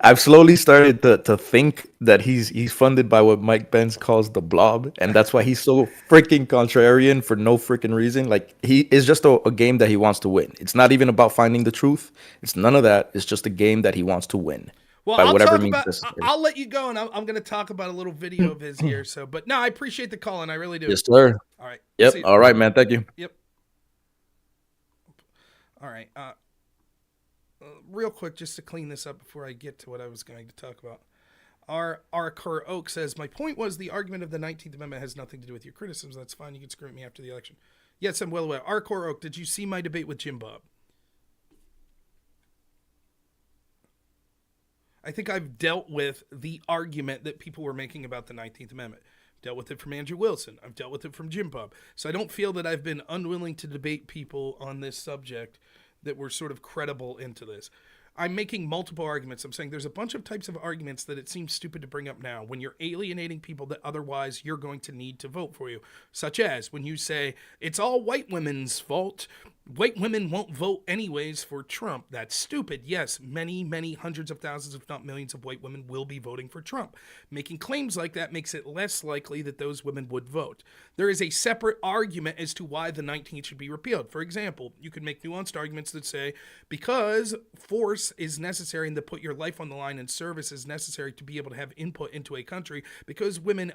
I've slowly started to think that he's funded by what Mike Benz calls the blob, and that's why he's so freaking contrarian for no freaking reason. Like he is just a game that he wants to win. It's not even about finding the truth. It's none of that. It's just a game that he wants to win. Well, I'll let you go, and I'm going to talk about a little video of his here. So, but no, I appreciate the call, and I really do. Yes, sir. All right. Yep. All right, man. Thank you. Yep. All right. Real quick, just to clean this up before I get to what I was going to talk about. Our Kerr Oak says, my point was the argument of the 19th Amendment has nothing to do with your criticisms. That's fine. You can screw at me after the election. Yes, I'm well aware. Our Kerr Oak, did you see my debate with Jim Bob? I think I've dealt with the argument that people were making about the 19th Amendment. Dealt with it from Andrew Wilson. I've dealt with it from Jim Bob. So I don't feel that I've been unwilling to debate people on this subject that were sort of credible into this. I'm making multiple arguments. I'm saying there's a bunch of types of arguments that it seems stupid to bring up now when you're alienating people that otherwise you're going to need to vote for you. Such as when you say, it's all white women's fault. White women won't vote anyways for Trump. That's stupid. Yes, many, many hundreds of thousands, if not millions of white women will be voting for Trump. Making claims like that makes it less likely that those women would vote. There is a separate argument as to why the 19th should be repealed. For example, you could make nuanced arguments that say, because force is necessary and to put your life on the line and service is necessary to be able to have input into a country, because women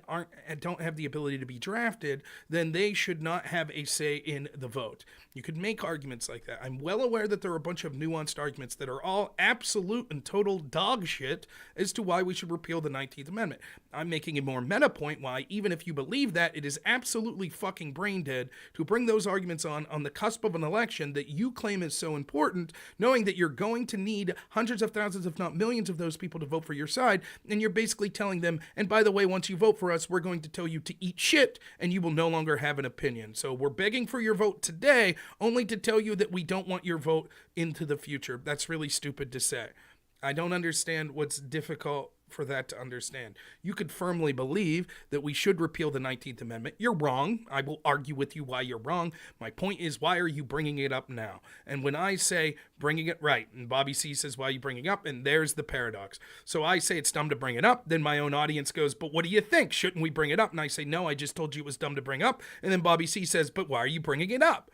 don't have the ability to be drafted, then they should not have a say in the vote. You could make arguments like that. I'm well aware that there are a bunch of nuanced arguments that are all absolute and total dog shit as to why we should repeal the 19th Amendment. I'm making a more meta point why, even if you believe that, it is absolutely fucking brain dead to bring those arguments on the cusp of an election that you claim is so important, knowing that you're going to need hundreds of thousands, if not millions of those people to vote for your side, and you're basically telling them, and by the way, once you vote for us, we're going to tell you to eat shit, and you will no longer have an opinion. So we're begging for your vote today, only to tell you that we don't want your vote into the future. That's really stupid to say. I don't understand what's difficult for that to understand. You could firmly believe that we should repeal the 19th Amendment. You're wrong. I will argue with you why you're wrong. My point is, why are you bringing it up now? And when I say bringing it right, and Bobby C says, why are you bringing it up? And there's the paradox. So I say it's dumb to bring it up. Then my own audience goes, but what do you think? Shouldn't we bring it up? And I say, no, I just told you it was dumb to bring up. And then Bobby C says, but why are you bringing it up?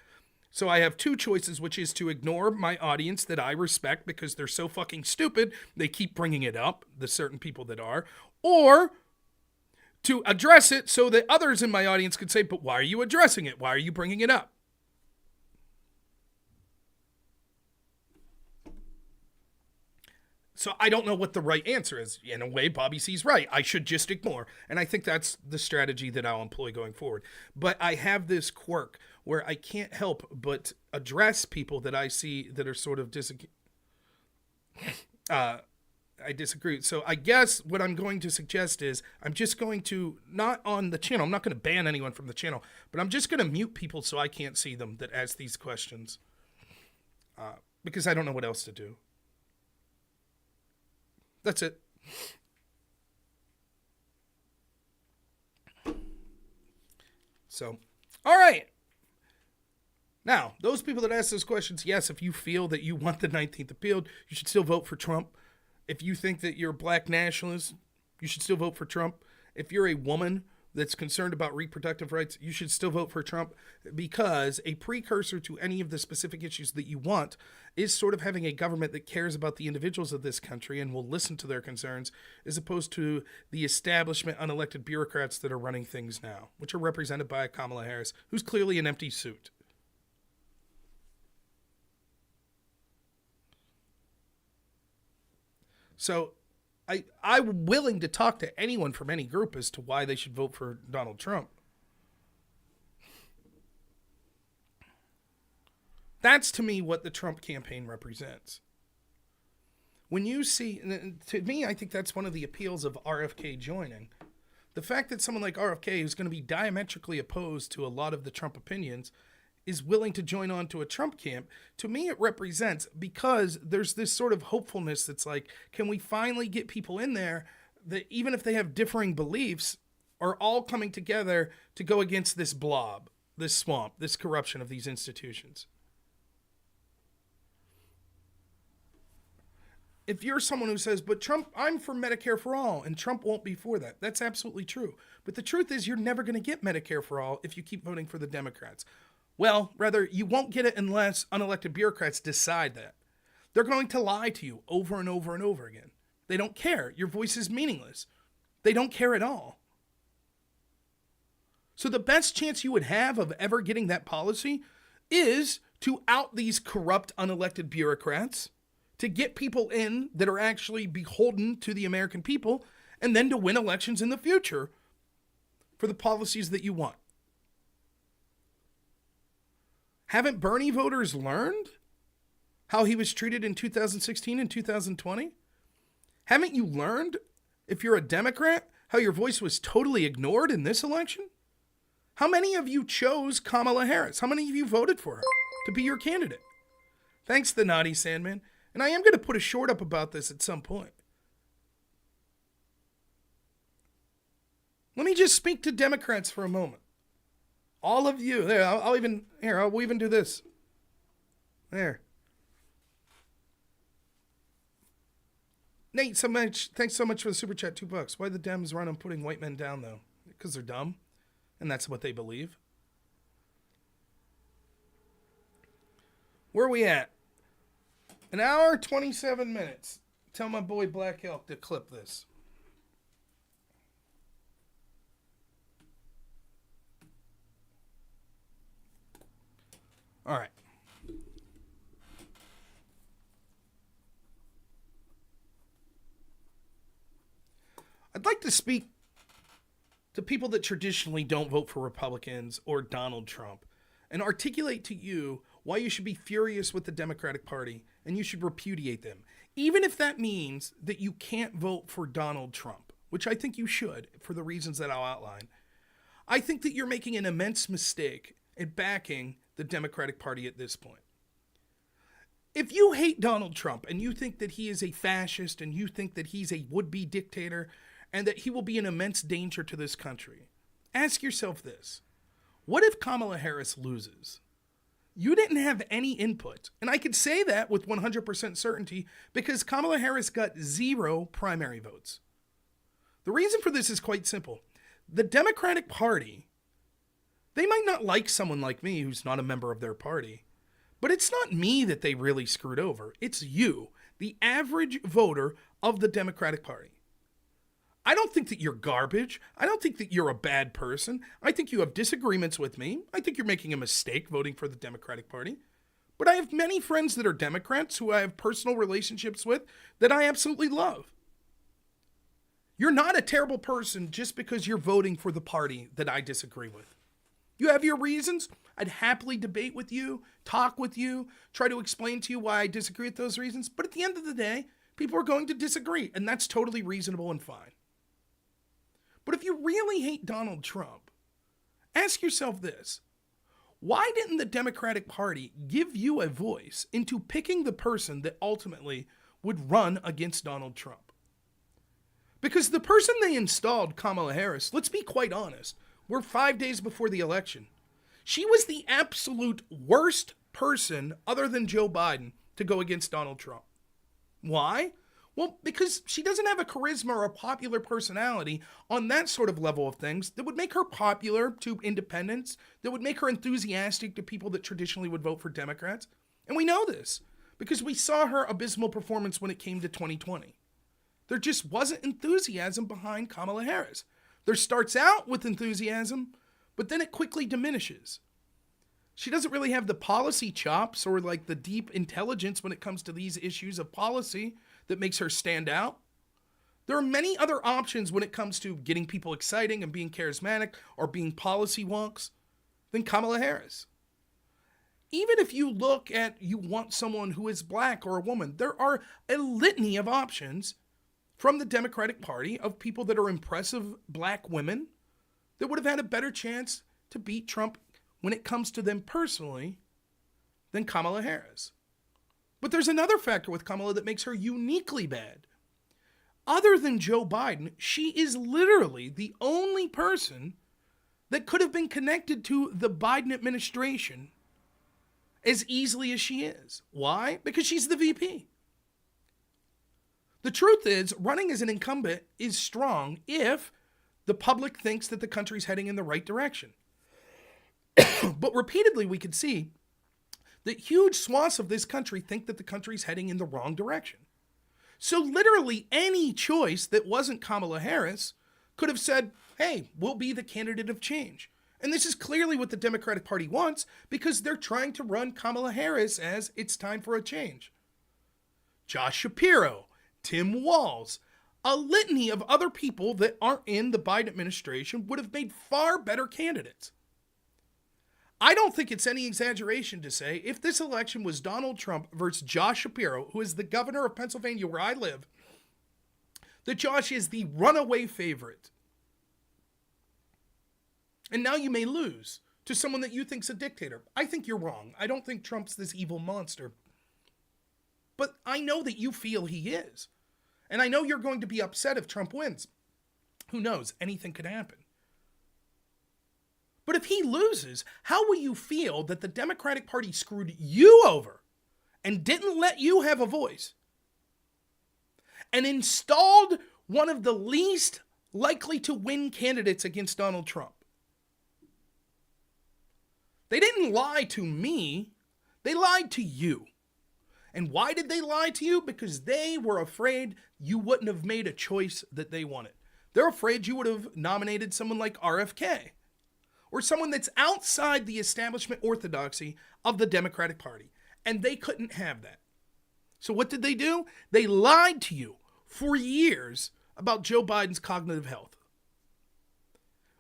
So I have two choices, which is to ignore my audience that I respect because they're so fucking stupid, they keep bringing it up, the certain people that are, or to address it so that others in my audience could say, but why are you addressing it? Why are you bringing it up? So I don't know what the right answer is. In a way, Bobby C's right. I should just ignore. And I think that's the strategy that I'll employ going forward. But I have this quirk where I can't help but address people that I see that are sort of I disagree. So I guess what I'm going to suggest is I'm just going to, not on the channel, I'm not going to ban anyone from the channel, but I'm just going to mute people so I can't see them that ask these questions. Because I don't know what else to do. That's it. So, all right. Now, those people that ask those questions, yes, if you feel that you want the 19th appealed, you should still vote for Trump. If you think that you're a black nationalist, you should still vote for Trump. If you're a woman that's concerned about reproductive rights, you should still vote for Trump, because a precursor to any of the specific issues that you want is sort of having a government that cares about the individuals of this country and will listen to their concerns, as opposed to the establishment unelected bureaucrats that are running things now, which are represented by Kamala Harris, who's clearly an empty suit. So I'm willing to talk to anyone from any group as to why they should vote for Donald Trump. That's, to me, what the Trump campaign represents. When you see, to me, I think that's one of the appeals of RFK joining. The fact that someone like RFK, who's going to be diametrically opposed to a lot of the Trump opinions, is willing to join on to a Trump camp, to me it represents, because there's this sort of hopefulness that's like, can we finally get people in there that, even if they have differing beliefs, are all coming together to go against this blob, this swamp, this corruption of these institutions. If you're someone who says, but Trump, I'm for Medicare for all, and Trump won't be for that, that's absolutely true. But the truth is, you're never going to get Medicare for all if you keep voting for the Democrats. Well, rather, you won't get it unless unelected bureaucrats decide that. They're going to lie to you over and over and over again. They don't care. Your voice is meaningless. They don't care at all. So the best chance you would have of ever getting that policy is to out these corrupt unelected bureaucrats, to get people in that are actually beholden to the American people, and then to win elections in the future for the policies that you want. Haven't Bernie voters learned how he was treated in 2016 and 2020? Haven't you learned, if you're a Democrat, how your voice was totally ignored in this election? How many of you chose Kamala Harris? How many of you voted for her to be your candidate? Thanks, the Naughty Sandman. And I am going to put a short up about this at some point. Let me just speak to Democrats for a moment. All of you. There, I'll even do this. There. Nate, thanks so much for the super chat, $2. Why the Dems run on putting white men down, though? Because they're dumb, and that's what they believe. Where are we at? An hour, 27 minutes. Tell my boy Black Elk to clip this. All right. I'd like to speak to people that traditionally don't vote for Republicans or Donald Trump and articulate to you why you should be furious with the Democratic Party and you should repudiate them, even if that means that you can't vote for Donald Trump, which I think you should for the reasons that I'll outline. I think that you're making an immense mistake in backing the Democratic Party at this point. If you hate Donald Trump and you think that he is a fascist and you think that he's a would-be dictator and that he will be an immense danger to this country, ask yourself this. What if Kamala Harris loses? You didn't have any input. And I could say that with 100% certainty because Kamala Harris got 0 primary votes. The reason for this is quite simple. The Democratic Party, they might not like someone like me who's not a member of their party, but it's not me that they really screwed over. It's you, the average voter of the Democratic Party. I don't think that you're garbage. I don't think that you're a bad person. I think you have disagreements with me. I think you're making a mistake voting for the Democratic Party. But I have many friends that are Democrats who I have personal relationships with that I absolutely love. You're not a terrible person just because you're voting for the party that I disagree with. You have your reasons. I'd happily debate with you, talk with you, try to explain to you why I disagree with those reasons. But at the end of the day, people are going to disagree, and that's totally reasonable and fine. But if you really hate Donald Trump, ask yourself this. Why didn't the Democratic Party give you a voice into picking the person that ultimately would run against Donald Trump? Because the person they installed, Kamala Harris, let's be quite honest, we're 5 days before the election. She was the absolute worst person other than Joe Biden to go against Donald Trump. Why? Well, because she doesn't have a charisma or a popular personality on that sort of level of things that would make her popular to independents, that would make her enthusiastic to people that traditionally would vote for Democrats. And we know this because we saw her abysmal performance when it came to 2020. There just wasn't enthusiasm behind Kamala Harris. There starts out with enthusiasm, but then it quickly diminishes. She doesn't really have the policy chops or like the deep intelligence when it comes to these issues of policy that makes her stand out. There are many other options when it comes to getting people exciting and being charismatic or being policy wonks than Kamala Harris. Even if you look at you want someone who is black or a woman, there are a litany of options from the Democratic Party of people that are impressive black women that would have had a better chance to beat Trump when it comes to them personally than Kamala Harris. But there's another factor with Kamala that makes her uniquely bad. Other than Joe Biden, she is literally the only person that could have been connected to the Biden administration as easily as she is. Why? Because she's the VP. The truth is, running as an incumbent is strong if the public thinks that the country's heading in the right direction. But repeatedly, we could see that huge swaths of this country think that the country's heading in the wrong direction. So literally any choice that wasn't Kamala Harris could have said, hey, we'll be the candidate of change. And this is clearly what the Democratic Party wants because they're trying to run Kamala Harris as it's time for a change. Josh Shapiro, Tim Walz, a litany of other people that aren't in the Biden administration would have made far better candidates. I don't think it's any exaggeration to say if this election was Donald Trump versus Josh Shapiro, who is the governor of Pennsylvania where I live, that Josh is the runaway favorite And now you may lose to someone that you think's a dictator. I think you're wrong. I don't think Trump's this evil monster. But I know that you feel he is. And I know you're going to be upset if Trump wins. Who knows? Anything could happen. But if he loses, how will you feel that the Democratic Party screwed you over and didn't let you have a voice and installed one of the least likely to win candidates against Donald Trump? They didn't lie to me. They lied to you. And why did they lie to you? Because they were afraid you wouldn't have made a choice that they wanted. They're afraid you would have nominated someone like RFK or someone that's outside the establishment orthodoxy of the Democratic Party. And they couldn't have that. So what did they do? They lied to you for years about Joe Biden's cognitive health.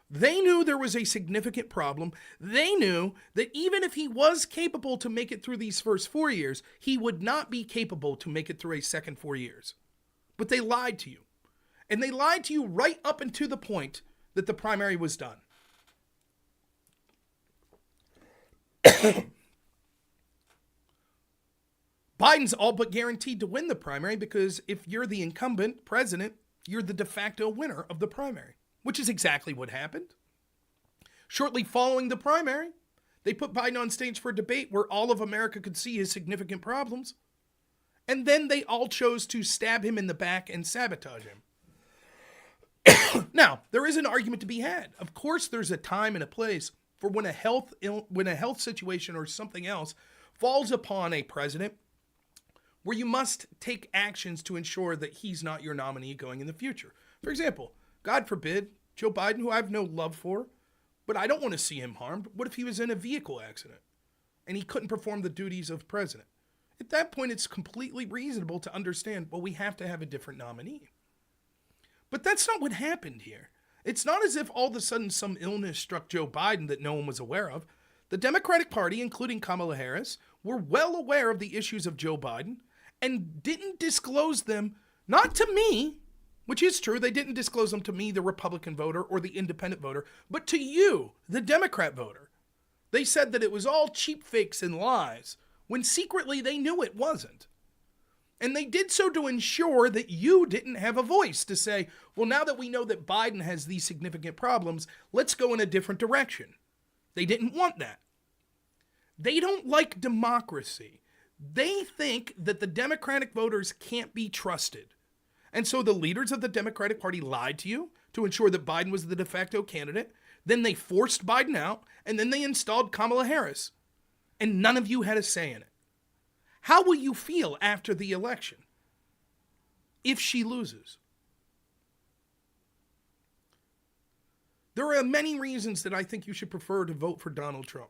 They knew there was a significant problem. They knew that even if he was capable to make it through these first 4 years, he would not be capable to make it through a second 4 years. But they lied to you. And they lied to you right up until the point that the primary was done. Biden's all but guaranteed to win the primary because if you're the incumbent president, you're the de facto winner of the primary, which is exactly what happened. Shortly following the primary, they put Biden on stage for a debate where all of America could see his significant problems. And then they all chose to stab him in the back and sabotage him. Now, there is an argument to be had. Of course, there's a time and a place for when a health situation or something else falls upon a president where you must take actions to ensure that he's not your nominee going in the future. For example, God forbid, Joe Biden, who I have no love for, but I don't want to see him harmed. What if he was in a vehicle accident and he couldn't perform the duties of president? At that point, it's completely reasonable to understand, well, we have to have a different nominee. But that's not what happened here. It's not as if all of a sudden some illness struck Joe Biden that no one was aware of. The Democratic Party, including Kamala Harris, were well aware of the issues of Joe Biden and didn't disclose them, not to me, which is true, they didn't disclose them to me, the Republican voter or the independent voter, but to you, the Democrat voter. They said that it was all cheap fakes and lies, when secretly they knew it wasn't. And they did so to ensure that you didn't have a voice to say, well, now that we know that Biden has these significant problems, let's go in a different direction. They didn't want that. They don't like democracy. They think that the Democratic voters can't be trusted. And so the leaders of the Democratic Party lied to you to ensure that Biden was the de facto candidate. Then they forced Biden out, and then they installed Kamala Harris. And none of you had a say in it. How will you feel after the election if she loses? There are many reasons that I think you should prefer to vote for Donald Trump.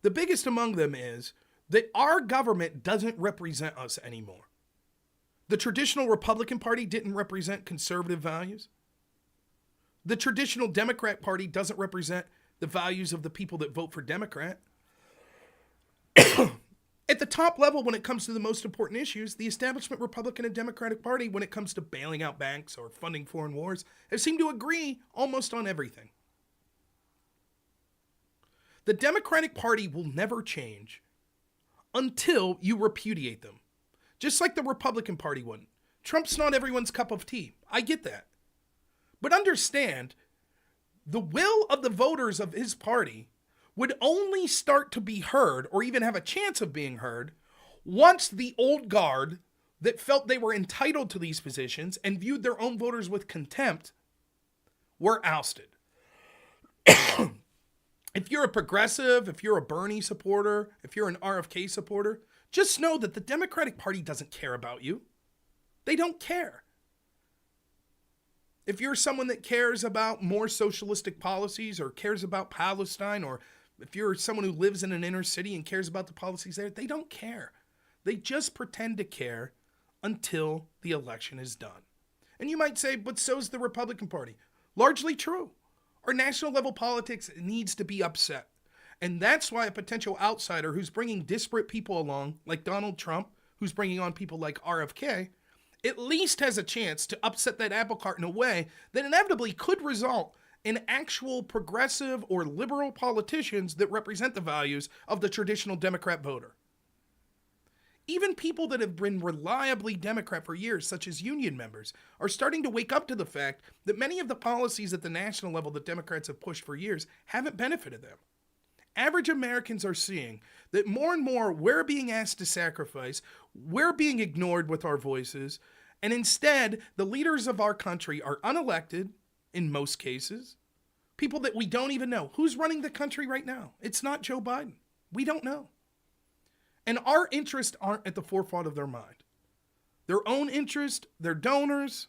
The biggest among them is that our government doesn't represent us anymore. The traditional Republican Party didn't represent conservative values. The traditional Democrat Party doesn't represent the values of the people that vote for Democrat. At the top level, when it comes to the most important issues, the establishment Republican and Democratic Party, when it comes to bailing out banks or funding foreign wars, have seemed to agree almost on everything. The Democratic Party will never change until you repudiate them. Just like the Republican Party wouldn't. Trump's not everyone's cup of tea. I get that. But understand, the will of the voters of his party would only start to be heard, or even have a chance of being heard, once the old guard that felt they were entitled to these positions and viewed their own voters with contempt were ousted. If you're a progressive, if you're a Bernie supporter, if you're an RFK supporter, just know that the Democratic Party doesn't care about you. They don't care. If you're someone that cares about more socialistic policies or cares about Palestine, or if you're someone who lives in an inner city and cares about the policies there, they don't care. They just pretend to care until the election is done. And you might say, but so's the Republican Party. Largely true. Our national level politics needs to be upset. And that's why a potential outsider who's bringing disparate people along, like Donald Trump, who's bringing on people like RFK, at least has a chance to upset that apple cart in a way that inevitably could result in actual progressive or liberal politicians that represent the values of the traditional Democrat voter. Even people that have been reliably Democrat for years, such as union members, are starting to wake up to the fact that many of the policies at the national level that Democrats have pushed for years haven't benefited them. Average Americans are seeing that more and more we're being asked to sacrifice, we're being ignored with our voices, and instead the leaders of our country are unelected in most cases. People that we don't even know. Who's running the country right now? It's not Joe Biden. We don't know. And our interests aren't at the forefront of their mind. Their own interest, their donors,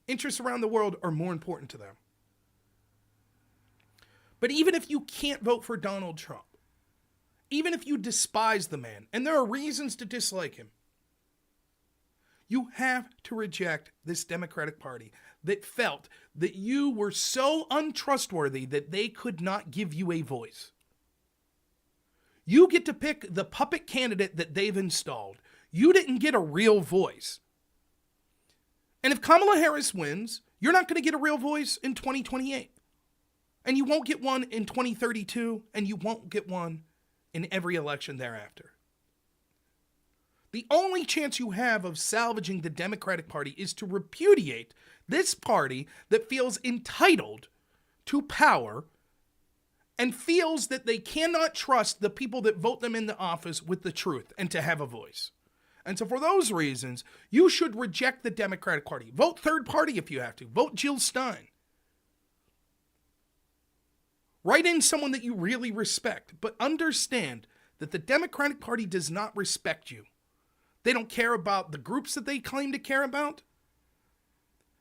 interests around the world are more important to them. But even if you can't vote for Donald Trump, even if you despise the man, and there are reasons to dislike him, you have to reject this Democratic Party that felt that you were so untrustworthy that they could not give you a voice. You get to pick the puppet candidate that they've installed. You didn't get a real voice. And if Kamala Harris wins, you're not going to get a real voice in 2028. And you won't get one in 2032, and you won't get one in every election thereafter. The only chance you have of salvaging the Democratic Party is to repudiate this party that feels entitled to power and feels that they cannot trust the people that vote them into office with the truth and to have a voice. And so for those reasons, you should reject the Democratic Party. Vote third party if you have to. Vote Jill Stein. Write in someone that you really respect, but understand that the Democratic Party does not respect you. They don't care about the groups that they claim to care about,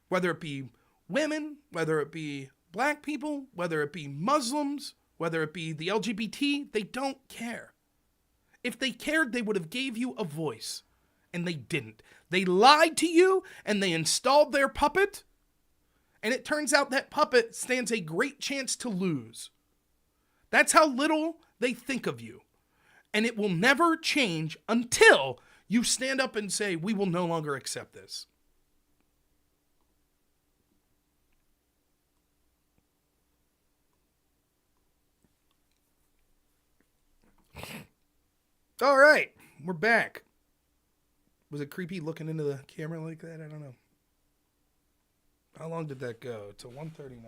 whether it be women, whether it be black people, whether it be Muslims, whether it be the LGBT, they don't care. If they cared, they would have gave you a voice, and they didn't. They lied to you, and they installed their puppet, and it turns out that puppet stands a great chance to lose. That's how little they think of you. And it will never change until you stand up and say, we will no longer accept this. All right, we're back. Was it creepy looking into the camera like that? I don't know. How long did that go? To 1:39.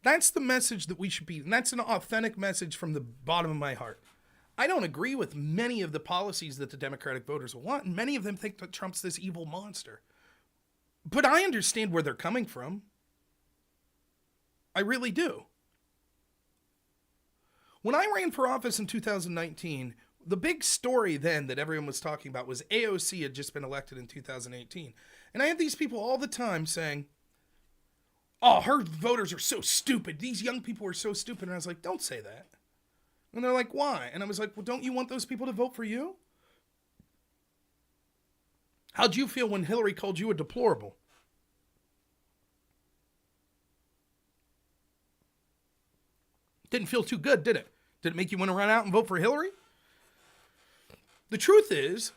That's the message that we should be, and that's an authentic message from the bottom of my heart. I don't agree with many of the policies that the Democratic voters will want, and many of them think that Trump's this evil monster. But I understand where they're coming from. I really do. When I ran for office in 2019, the big story then that everyone was talking about was AOC had just been elected in 2018. And I had these people all the time saying, oh, her voters are so stupid. These young people are so stupid. And I was like, don't say that. And they're like, why? And I was like, well, don't you want those people to vote for you? How'd you feel when Hillary called you a deplorable? Didn't feel too good, did it? Did it make you want to run out and vote for Hillary? The truth is,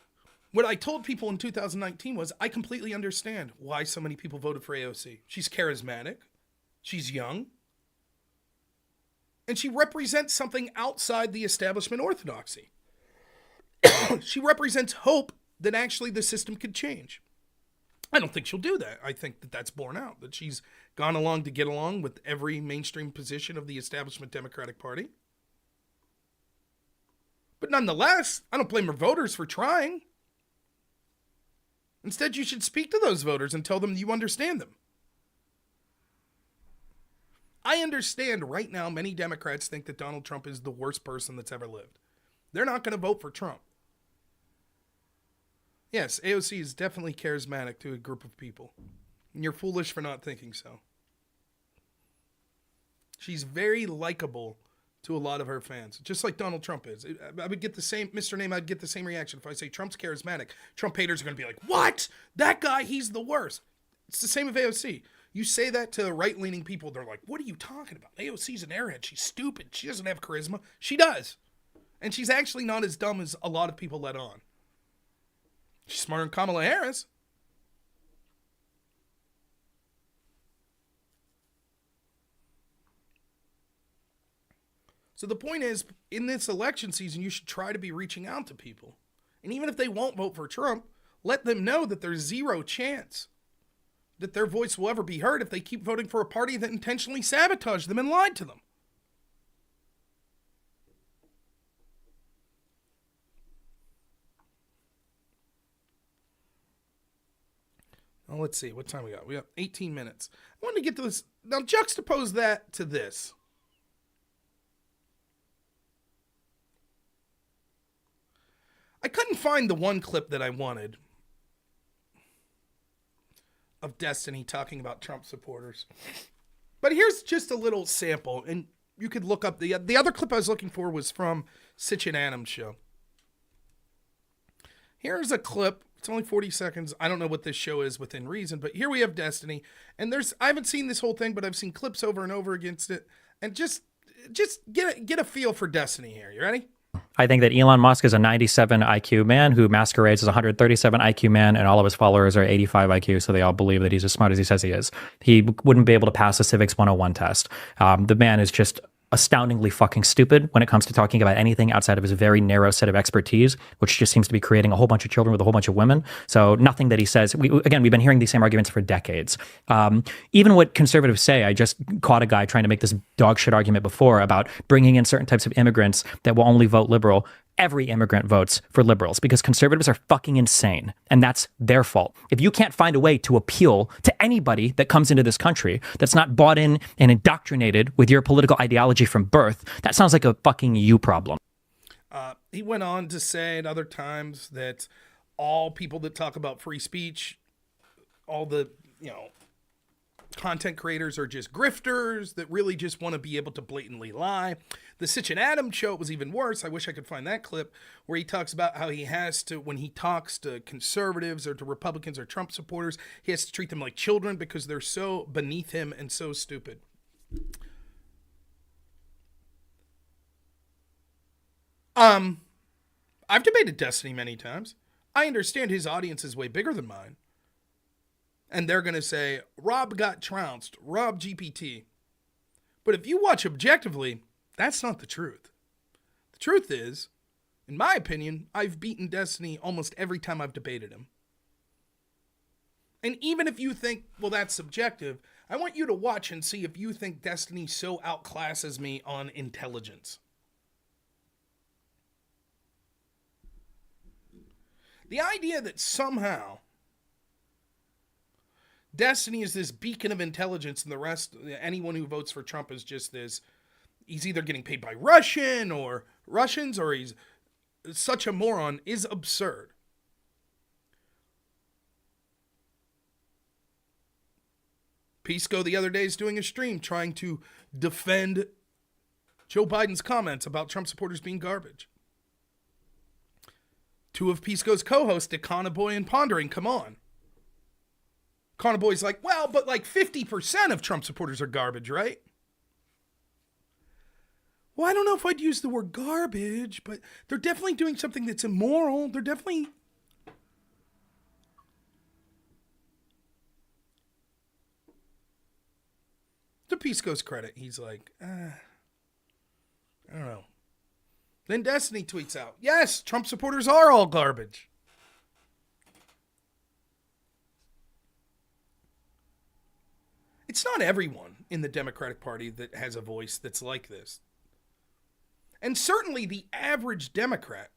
what I told people in 2019 was, I completely understand why so many people voted for AOC. She's charismatic. She's young. And she represents something outside the establishment orthodoxy. She represents hope that actually the system could change. I don't think she'll do that. I think that that's borne out, that she's gone along to get along with every mainstream position of the establishment Democratic Party. But nonetheless, I don't blame her voters for trying. Instead, you should speak to those voters and tell them you understand them. I understand right now many Democrats think that Donald Trump is the worst person that's ever lived. They're not going to vote for Trump. Yes, AOC is definitely charismatic to a group of people. And you're foolish for not thinking so. She's very likable to a lot of her fans, just like Donald Trump is. I would get the same, Mr. Name, I'd get the same reaction if I say Trump's charismatic. Trump haters are going to be like, what? That guy, he's the worst. It's the same with AOC. You say that to right-leaning people, they're like, what are you talking about? AOC's an airhead. She's stupid. She doesn't have charisma. She does. And she's actually not as dumb as a lot of people let on. She's smarter than Kamala Harris. So the point is, in this election season, you should try to be reaching out to people. And even if they won't vote for Trump, let them know that there's zero chance that their voice will ever be heard if they keep voting for a party that intentionally sabotaged them and lied to them. Well, let's see. What time we got? We got 18 minutes. I wanted to get to this. Now, juxtapose that to this. I couldn't find the one clip that I wanted of Destiny talking about Trump supporters. But here's just a little sample, and you could look up the other clip I was looking for was from Sitch and Adams' show. Here's a clip. It's only 40 seconds. I don't know what this show is within reason, but here we have Destiny. And I haven't seen this whole thing, but I've seen clips over and over against it. And just get a feel for Destiny here. You ready? I think that Elon Musk is a 97 IQ man who masquerades as a 137 IQ man, and all of his followers are 85 IQ, so they all believe that he's as smart as he says he is. He wouldn't be able to pass a Civics 101 test. The man is just astoundingly fucking stupid when it comes to talking about anything outside of his very narrow set of expertise, which just seems to be creating a whole bunch of children with a whole bunch of women. So nothing that he says, we've been hearing these same arguments for decades. Even what conservatives say, I just caught a guy trying to make this dog shit argument before about bringing in certain types of immigrants that will only vote liberal. Every immigrant votes for liberals because conservatives are fucking insane, and that's their fault. If you can't find a way to appeal to anybody that comes into this country that's not bought in and indoctrinated with your political ideology from birth, that sounds like a fucking you problem. He went on to say at other times that all people that talk about free speech, all the, content creators are just grifters that really just want to be able to blatantly lie. The Sitch and Adams show was even worse. I wish I could find that clip where he talks about how he has to, when he talks to conservatives or to Republicans or Trump supporters, he has to treat them like children because they're so beneath him and so stupid. I've debated Destiny many times. I understand his audience is way bigger than mine. And they're going to say, Rob got trounced, Rob GPT. But if you watch objectively, that's not the truth. The truth is, in my opinion, I've beaten Destiny almost every time I've debated him. And even if you think, well, that's subjective, I want you to watch and see if you think Destiny so outclasses me on intelligence. The idea that somehow Destiny is this beacon of intelligence and the rest, anyone who votes for Trump is just this, he's either getting paid by Russians or he's such a moron is absurd. Pisco the other day is doing a stream trying to defend Joe Biden's comments about Trump supporters being garbage. Two of Pisco's co-hosts, Econoboy and Pondering, come on. Econoboy's like, well, but like 50% of Trump supporters are garbage, right? Well, I don't know if I'd use the word garbage, but they're definitely doing something that's immoral. They're definitely... To Pisco's credit, he's like, I don't know. Then Destiny tweets out, yes, Trump supporters are all garbage. It's not everyone in the Democratic Party that has a voice that's like this. And certainly the average Democrat,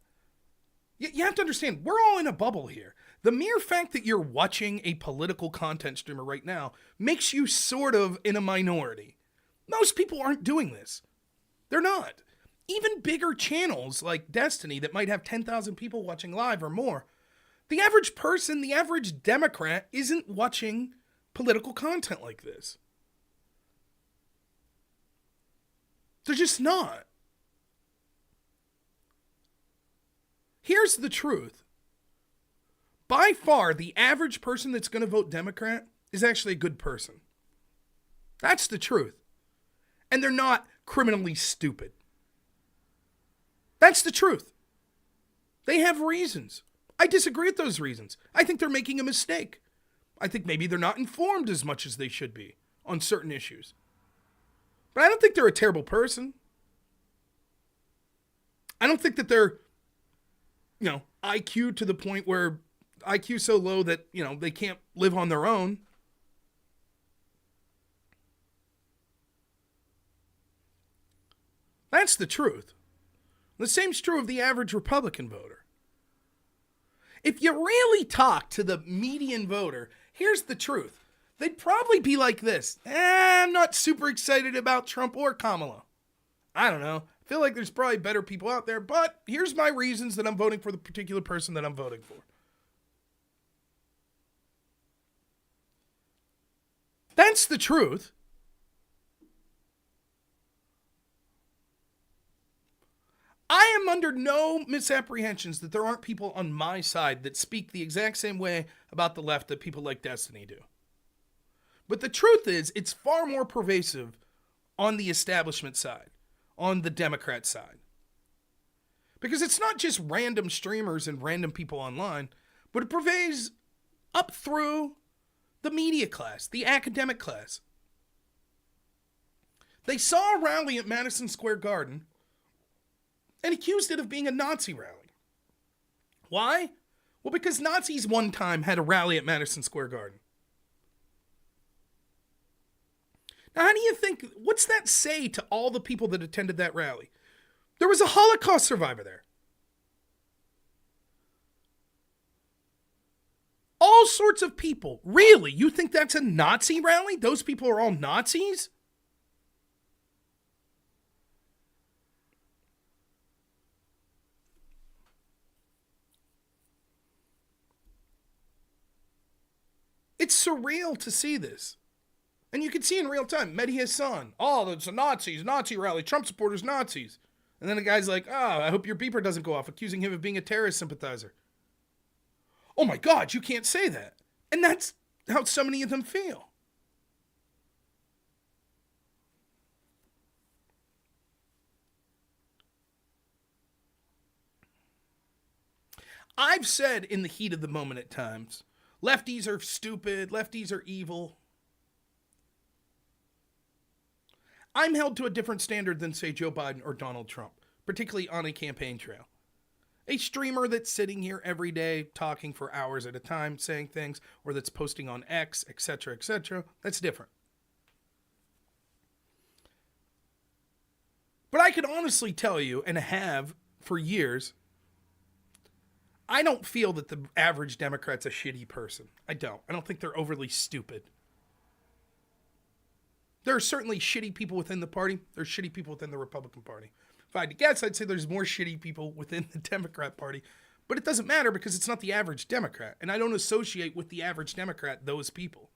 you have to understand, we're all in a bubble here. The mere fact that you're watching a political content streamer right now makes you sort of in a minority. Most people aren't doing this. They're not. Even bigger channels like Destiny that might have 10,000 people watching live or more, the average person, the average Democrat isn't watching political content like this. They're just not. Here's the truth. By far, the average person that's going to vote Democrat is actually a good person. That's the truth. And they're not criminally stupid. That's the truth. They have reasons. I disagree with those reasons. I think they're making a mistake. I think maybe they're not informed as much as they should be on certain issues. But I don't think they're a terrible person. I don't think that they're, IQ to the point where IQ so low that, they can't live on their own. That's the truth. The same's true of the average Republican voter. If you really talk to the median voter, here's the truth. They'd probably be like this. I'm not super excited about Trump or Kamala. I don't know. I feel like there's probably better people out there, but here's my reasons that I'm voting for the particular person that I'm voting for. That's the truth. I am under no misapprehensions that there aren't people on my side that speak the exact same way about the left that people like Destiny do. But the truth is, it's far more pervasive on the establishment side, on the Democrat side. Because it's not just random streamers and random people online, but it pervades up through the media class, the academic class. They saw a rally at Madison Square Garden and accused it of being a Nazi rally. Why? Well, because Nazis one time had a rally at Madison Square Garden. Now, how do you think, what's that say to all the people that attended that rally? There was a Holocaust survivor there. All sorts of people. Really? You think that's a Nazi rally? Those people are all Nazis? It's surreal to see this. And you can see in real time, Mehdi Hassan. Oh, it's a Nazis, Nazi rally, Trump supporters, Nazis. And then the guy's like, I hope your beeper doesn't go off, accusing him of being a terrorist sympathizer. Oh my God, you can't say that. And that's how so many of them feel. I've said in the heat of the moment at times, lefties are stupid, lefties are evil. I'm held to a different standard than, say, Joe Biden or Donald Trump, particularly on a campaign trail. A streamer that's sitting here every day talking for hours at a time, saying things, or that's posting on X, etc., that's different. But I can honestly tell you, and have for years, I don't feel that the average Democrat's a shitty person. I don't. I don't think they're overly stupid. There are certainly shitty people within the party. There's shitty people within the Republican Party. If I had to guess, I'd say there's more shitty people within the Democrat Party. But it doesn't matter because it's not the average Democrat. And I don't associate with the average Democrat those people.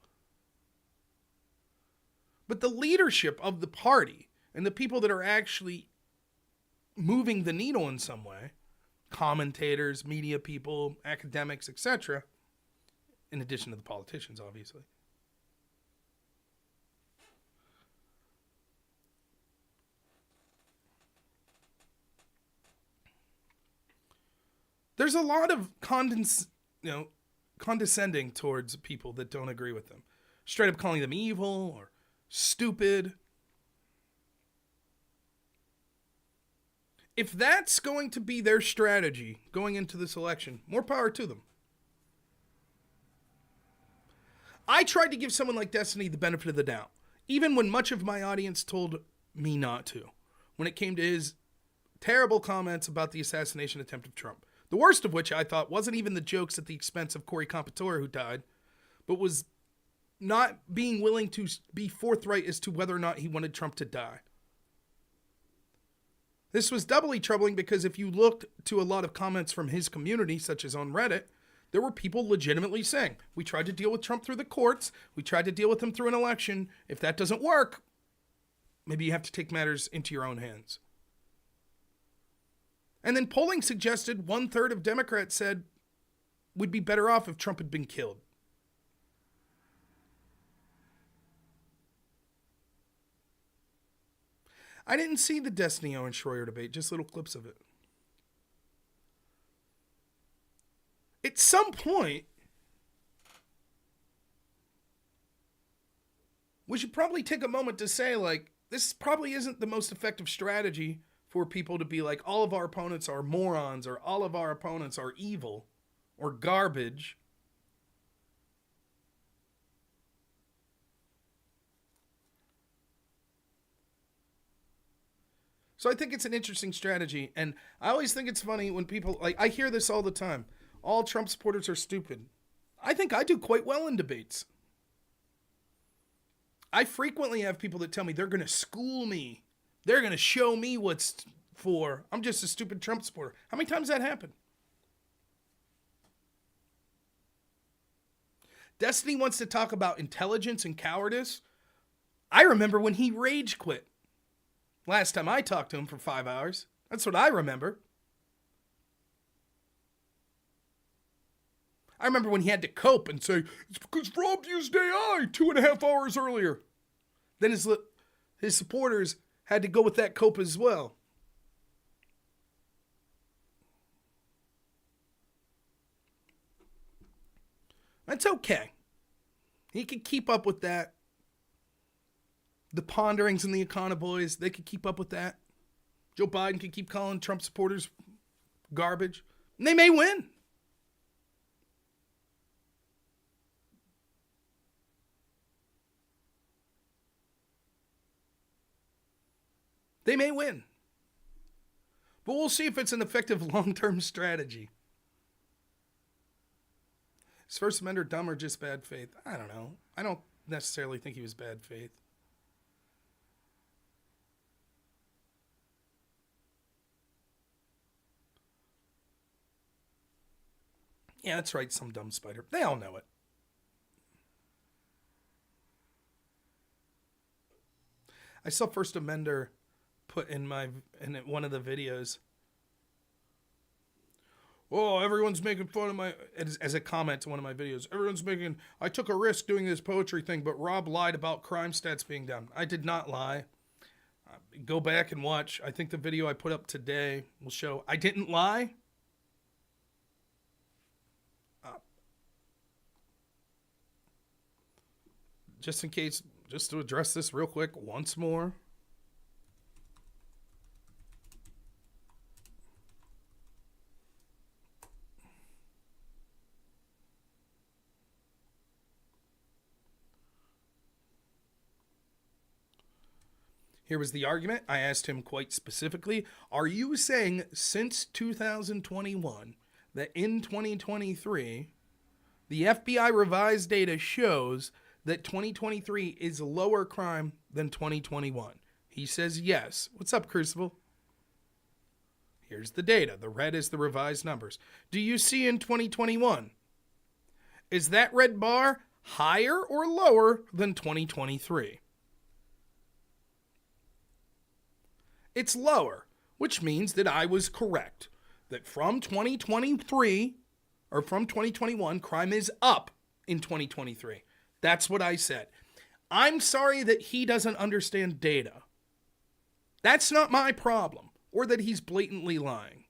But the leadership of the party and the people that are actually moving the needle in some way, commentators, media people, academics, etc., in addition to the politicians, obviously, there's a lot of condescending towards people that don't agree with them. Straight up calling them evil or stupid. If that's going to be their strategy going into this election, more power to them. I tried to give someone like Destiny the benefit of the doubt, even when much of my audience told me not to, when it came to his terrible comments about the assassination attempt of Trump. The worst of which I thought wasn't even the jokes at the expense of Corey Compatore, who died, but was not being willing to be forthright as to whether or not he wanted Trump to die. This was doubly troubling because if you looked to a lot of comments from his community, such as on Reddit, there were people legitimately saying, we tried to deal with Trump through the courts, we tried to deal with him through an election. If that doesn't work, maybe you have to take matters into your own hands. And then polling suggested 1/3 of Democrats said we'd be better off if Trump had been killed. I didn't see the Destiny Owen Schroyer debate, just little clips of it. At some point, we should probably take a moment to say, like, this probably isn't the most effective strategy for people to be like, all of our opponents are morons, or all of our opponents are evil, or garbage. So I think it's an interesting strategy, and I always think it's funny when people, like, I hear this all the time. All Trump supporters are stupid. I think I do quite well in debates. I frequently have people that tell me they're going to school me. They're going to show me what's for. I'm just a stupid Trump supporter. How many times that happened? Destiny wants to talk about intelligence and cowardice. I remember when he rage quit. Last time I talked to him for 5 hours. That's what I remember. I remember when he had to cope and say, it's because Rob used AI 2.5 hours earlier. Then his supporters had to go with that cope as well. That's okay. He could keep up with that. The Ponderings and the Econoboys, they could keep up with that. Joe Biden could keep calling Trump supporters garbage. And they may win. They may win. But we'll see if it's an effective long-term strategy. Is First Amender dumb or just bad faith? I don't know. I don't necessarily think he was bad faith. Yeah, that's right, some dumb spider. They all know it. I saw First Amender put in one of the videos. Oh, everyone's making fun of my, as a comment to one of my videos. I took a risk doing this poetry thing, but Rob lied about crime stats being down. I did not lie. Go back and watch. I think the video I put up today will show I didn't lie. Just in case, just to address this real quick once more. Here was the argument. I asked him quite specifically, are you saying since 2021 that in 2023, the FBI revised data shows that 2023 is lower crime than 2021? He says yes. What's up, Crucible? Here's the data. The red is the revised numbers. Do you see in 2021? Is that red bar higher or lower than 2023? It's lower, which means that I was correct. That from 2023, or from 2021, crime is up in 2023. That's what I said. I'm sorry that he doesn't understand data. That's not my problem, or that he's blatantly lying.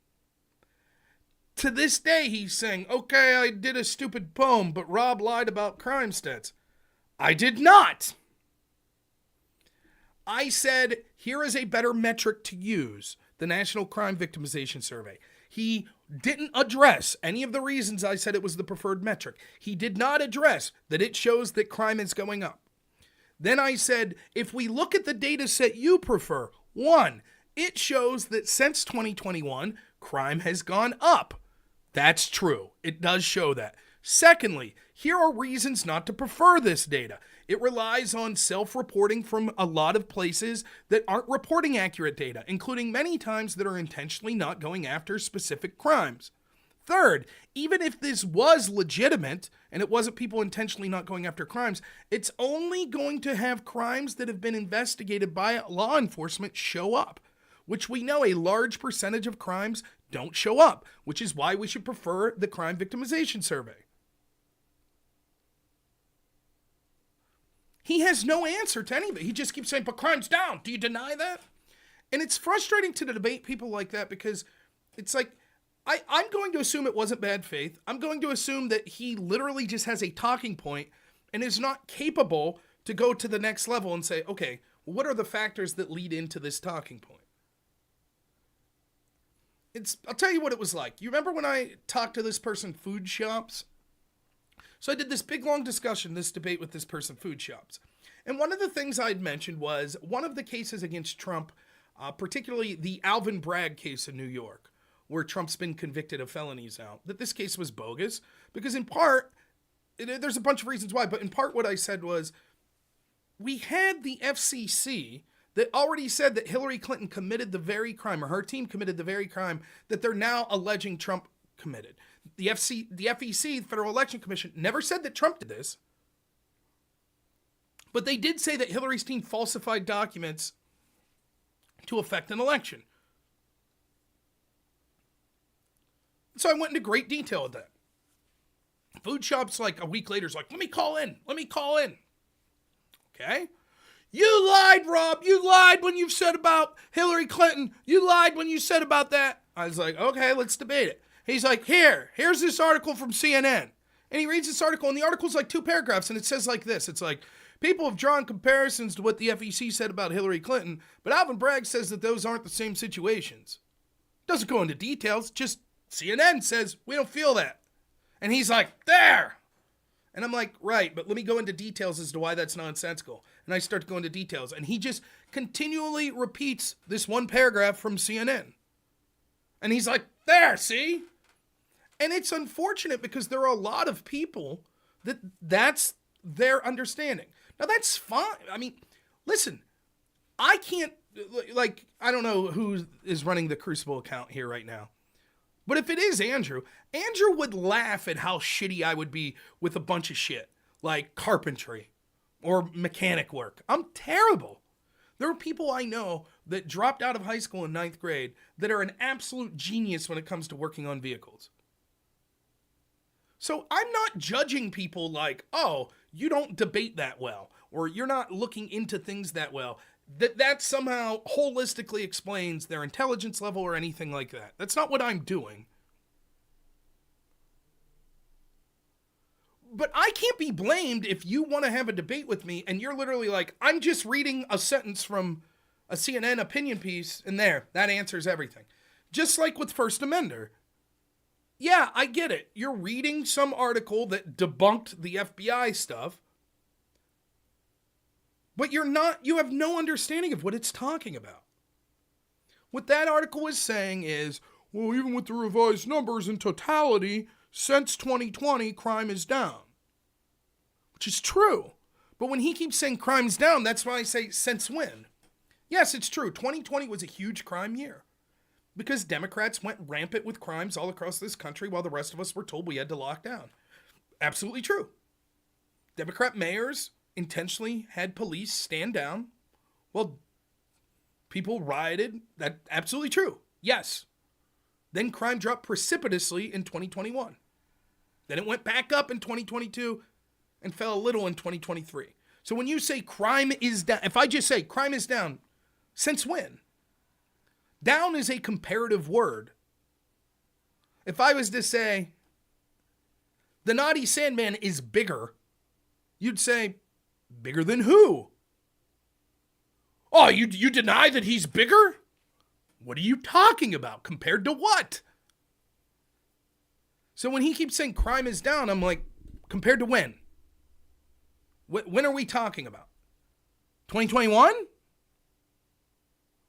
To this day, he's saying, okay, I did a stupid poem, but Rob lied about crime stats. I did not. I said, here is a better metric to use, the National Crime Victimization Survey. He didn't address any of the reasons I said it was the preferred metric. He did not address that it shows that crime is going up. Then I said, if we look at the data set you prefer, 1, it shows that since 2021, crime has gone up. That's true. It does show that. Secondly, here are reasons not to prefer this data. It relies on self-reporting from a lot of places that aren't reporting accurate data, including many times that are intentionally not going after specific crimes. Third, even if this was legitimate and it wasn't people intentionally not going after crimes, it's only going to have crimes that have been investigated by law enforcement show up, which we know a large percentage of crimes don't show up, which is why we should prefer the Crime Victimization Survey. He has no answer to any of it. He just keeps saying, but crime's down. Do you deny that? And it's frustrating to debate people like that because it's like, I'm going to assume it wasn't bad faith. I'm going to assume that he literally just has a talking point and is not capable to go to the next level and say, okay, what are the factors that lead into this talking point? I'll tell you what it was like. You remember when I talked to this person, food shops? So I did this big, long discussion, this debate with this person, food shops. And one of the things I'd mentioned was one of the cases against Trump, particularly the Alvin Bragg case in New York, where Trump's been convicted of felonies now, that this case was bogus. Because in part, there's a bunch of reasons why, but in part what I said was, we had the FCC that already said that Hillary Clinton committed the very crime, or her team committed the very crime that they're now alleging Trump committed. The FEC, the Federal Election Commission, never said that Trump did this, but they did say that Hillary's team falsified documents to affect an election. So I went into great detail with that. Food shops, like a week later, is like, let me call in. Okay? You lied, Rob. You lied when you said about Hillary Clinton. You lied when you said about that. I was like, okay, let's debate it. He's like, here's this article from CNN. And he reads this article, and the article's like 2 paragraphs, and it says like this. It's like, people have drawn comparisons to what the FEC said about Hillary Clinton, but Alvin Bragg says that those aren't the same situations. Doesn't go into details, just CNN says, we don't feel that. And he's like, there. And I'm like, right, but let me go into details as to why that's nonsensical. And I start to go into details. And he just continually repeats this one paragraph from CNN. And he's like, there, see? And it's unfortunate because there are a lot of people that's their understanding. Now, that's fine. I mean, listen, I can't, like, I don't know who is running the Crucible account here right now. But if it is Andrew would laugh at how shitty I would be with a bunch of shit, like carpentry or mechanic work. I'm terrible. There are people I know that dropped out of high school in 9th grade that are an absolute genius when it comes to working on vehicles. So I'm not judging people like, oh, you don't debate that well, or you're not looking into things that well. That somehow holistically explains their intelligence level or anything like that. That's not what I'm doing. But I can't be blamed if you want to have a debate with me and you're literally like, I'm just reading a sentence from a CNN opinion piece and there, that answers everything. Just like with First Amender. Yeah, I get it. You're reading some article that debunked the FBI stuff. But you have no understanding of what it's talking about. What that article is saying is, well, even with the revised numbers in totality, since 2020, crime is down. Which is true. But when he keeps saying crime's down, that's why I say, since when? Yes, it's true. 2020 was a huge crime year. Because Democrats went rampant with crimes all across this country while the rest of us were told we had to lock down. Absolutely true. Democrat mayors intentionally had police stand down while people rioted. That's absolutely true. Yes. Then crime dropped precipitously in 2021. Then it went back up in 2022 and fell a little in 2023. So when you say crime is down, if I just say crime is down, since when? Down is a comparative word. If I was to say the Naughty Sandman is bigger, you'd say, bigger than who? Oh, you deny that he's bigger? What are you talking about? Compared to what? So when he keeps saying crime is down, I'm like, compared to when? When are we talking about? 2021?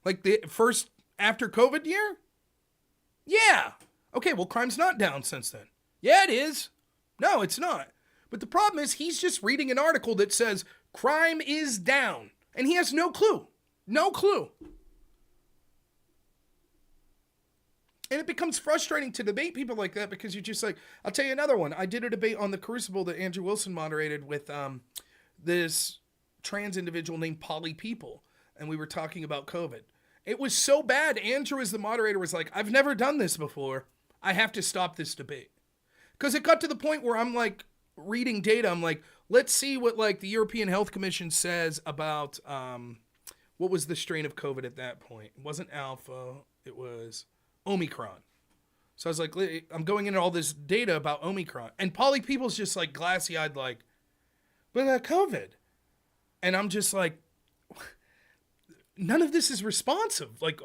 Like the first after COVID year? Yeah. Okay, well, crime's not down since then. Yeah, it is. No, it's not. But the problem is he's just reading an article that says crime is down. And he has no clue. No clue. And it becomes frustrating to debate people like that because you're just like, I'll tell you another one. I did a debate on the Crucible that Andrew Wilson moderated with this trans individual named Polly People. And we were talking about COVID. It was so bad. Andrew, as the moderator, was like, I've never done this before. I have to stop this debate. Because it got to the point where I'm like reading data. I'm like, let's see what like the European Health Commission says about what was the strain of COVID at that point? It wasn't Alpha, it was Omicron. So I was like, I'm going into all this data about Omicron. And Polly People's just like glassy-eyed like, but COVID. And I'm just like, none of this is responsive. Like,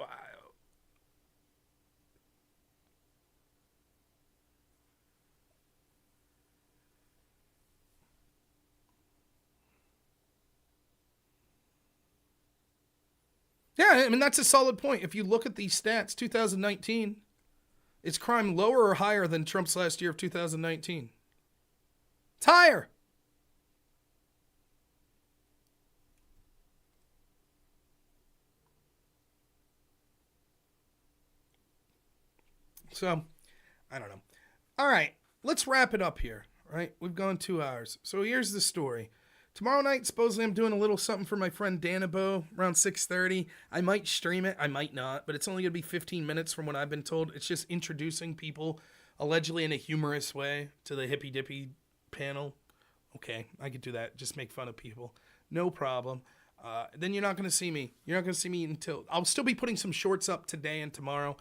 yeah, I mean, that's a solid point. If you look at these stats, 2019, is crime lower or higher than Trump's last year of 2019? It's higher. So, I don't know. All right, let's wrap it up here. Right, we've gone 2 hours. So here's the story. Tomorrow night, supposedly I'm doing a little something for my friend Danabo around 6:30. I might stream it, I might not, but it's only going to be 15 minutes from what I've been told. It's just introducing people, allegedly in a humorous way, to the Hippy Dippy panel. Okay, I could do that. Just make fun of people. No problem. Then you're not going to see me. You're not going to see me until... I'll still be putting some shorts up today and tomorrow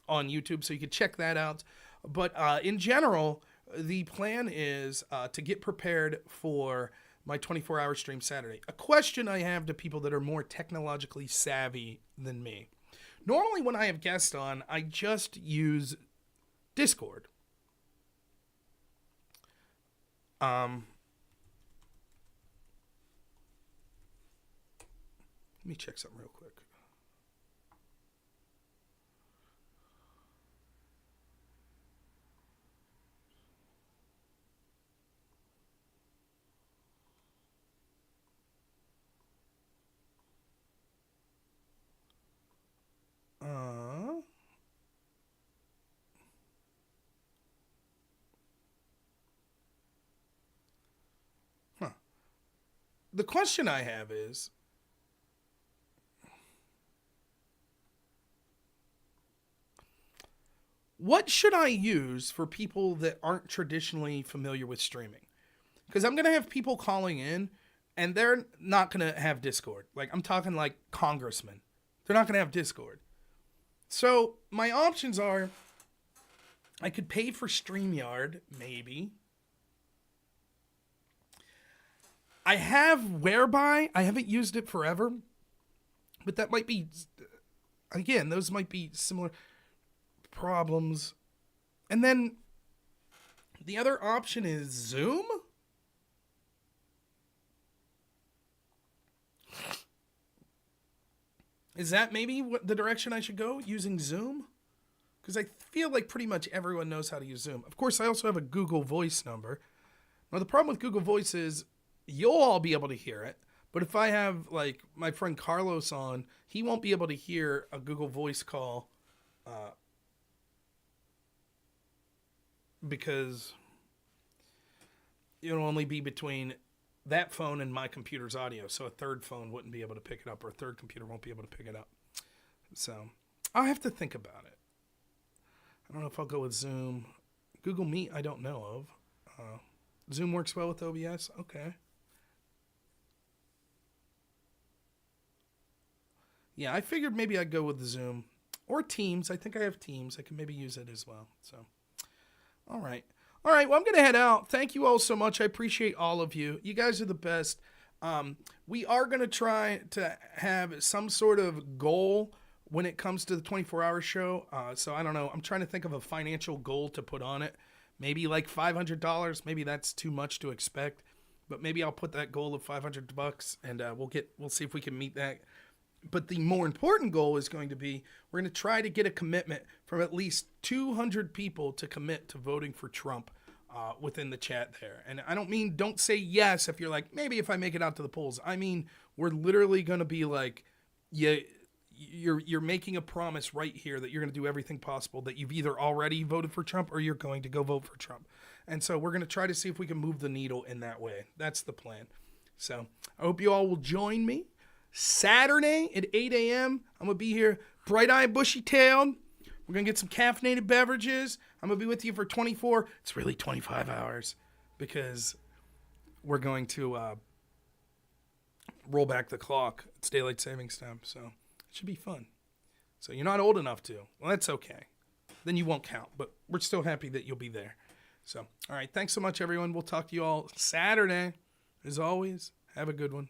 on YouTube, so you can check that out. But in general, the plan is to get prepared for my 24-hour stream Saturday. A question I have to people that are more technologically savvy than me. Normally when I have guests on, I just use Discord. Let me check something real quick. The question I have is, what should I use for people that aren't traditionally familiar with streaming? Because I'm going to have people calling in, and they're not going to have Discord. Like, I'm talking like congressmen. They're not going to have Discord. So my options are, I could pay for StreamYard, maybe. I have Whereby. I haven't used it forever. But that might be, again, those might be similar problems. And then the other option is Zoom. Is that maybe what the direction I should go, using Zoom? Because I feel like pretty much everyone knows how to use Zoom. Of course, I also have a Google Voice number. Now, the problem with Google Voice is you'll all be able to hear it. But if I have, like, my friend Carlos on, he won't be able to hear a Google Voice call because it'll only be between that phone and my computer's audio. So a third phone wouldn't be able to pick it up, or a third computer won't be able to pick it up. So I'll have to think about it. I don't know if I'll go with Zoom. Google Meet, I don't know of. Zoom works well with OBS? Okay. Yeah, I figured maybe I'd go with Zoom. Or Teams. I think I have Teams. I can maybe use it as well. So, all right. All right, well, I'm going to head out. Thank you all so much. I appreciate all of you. You guys are the best. We are going to try to have some sort of goal when it comes to the 24-hour show. So I don't know. I'm trying to think of a financial goal to put on it. Maybe like $500. Maybe that's too much to expect. But maybe I'll put that goal of $500 and we'll see if we can meet that. But the more important goal is going to be, we're going to try to get a commitment from at least 200 people to commit to voting for Trump within the chat there. And I don't mean don't say yes if you're like, maybe if I make it out to the polls. I mean, we're literally going to be like, you're making a promise right here that you're going to do everything possible, that you've either already voted for Trump or you're going to go vote for Trump. And so we're going to try to see if we can move the needle in that way. That's the plan. So I hope you all will join me Saturday at 8 a.m. I'm going to be here bright-eyed, bushy-tailed. We're going to get some caffeinated beverages. I'm going to be with you for 24. It's really 25 hours because we're going to roll back the clock. It's daylight savings time, so it should be fun. So you're not old enough to. Well, that's okay. Then you won't count, but we're still happy that you'll be there. So, all right, thanks so much, everyone. We'll talk to you all Saturday. As always, have a good one.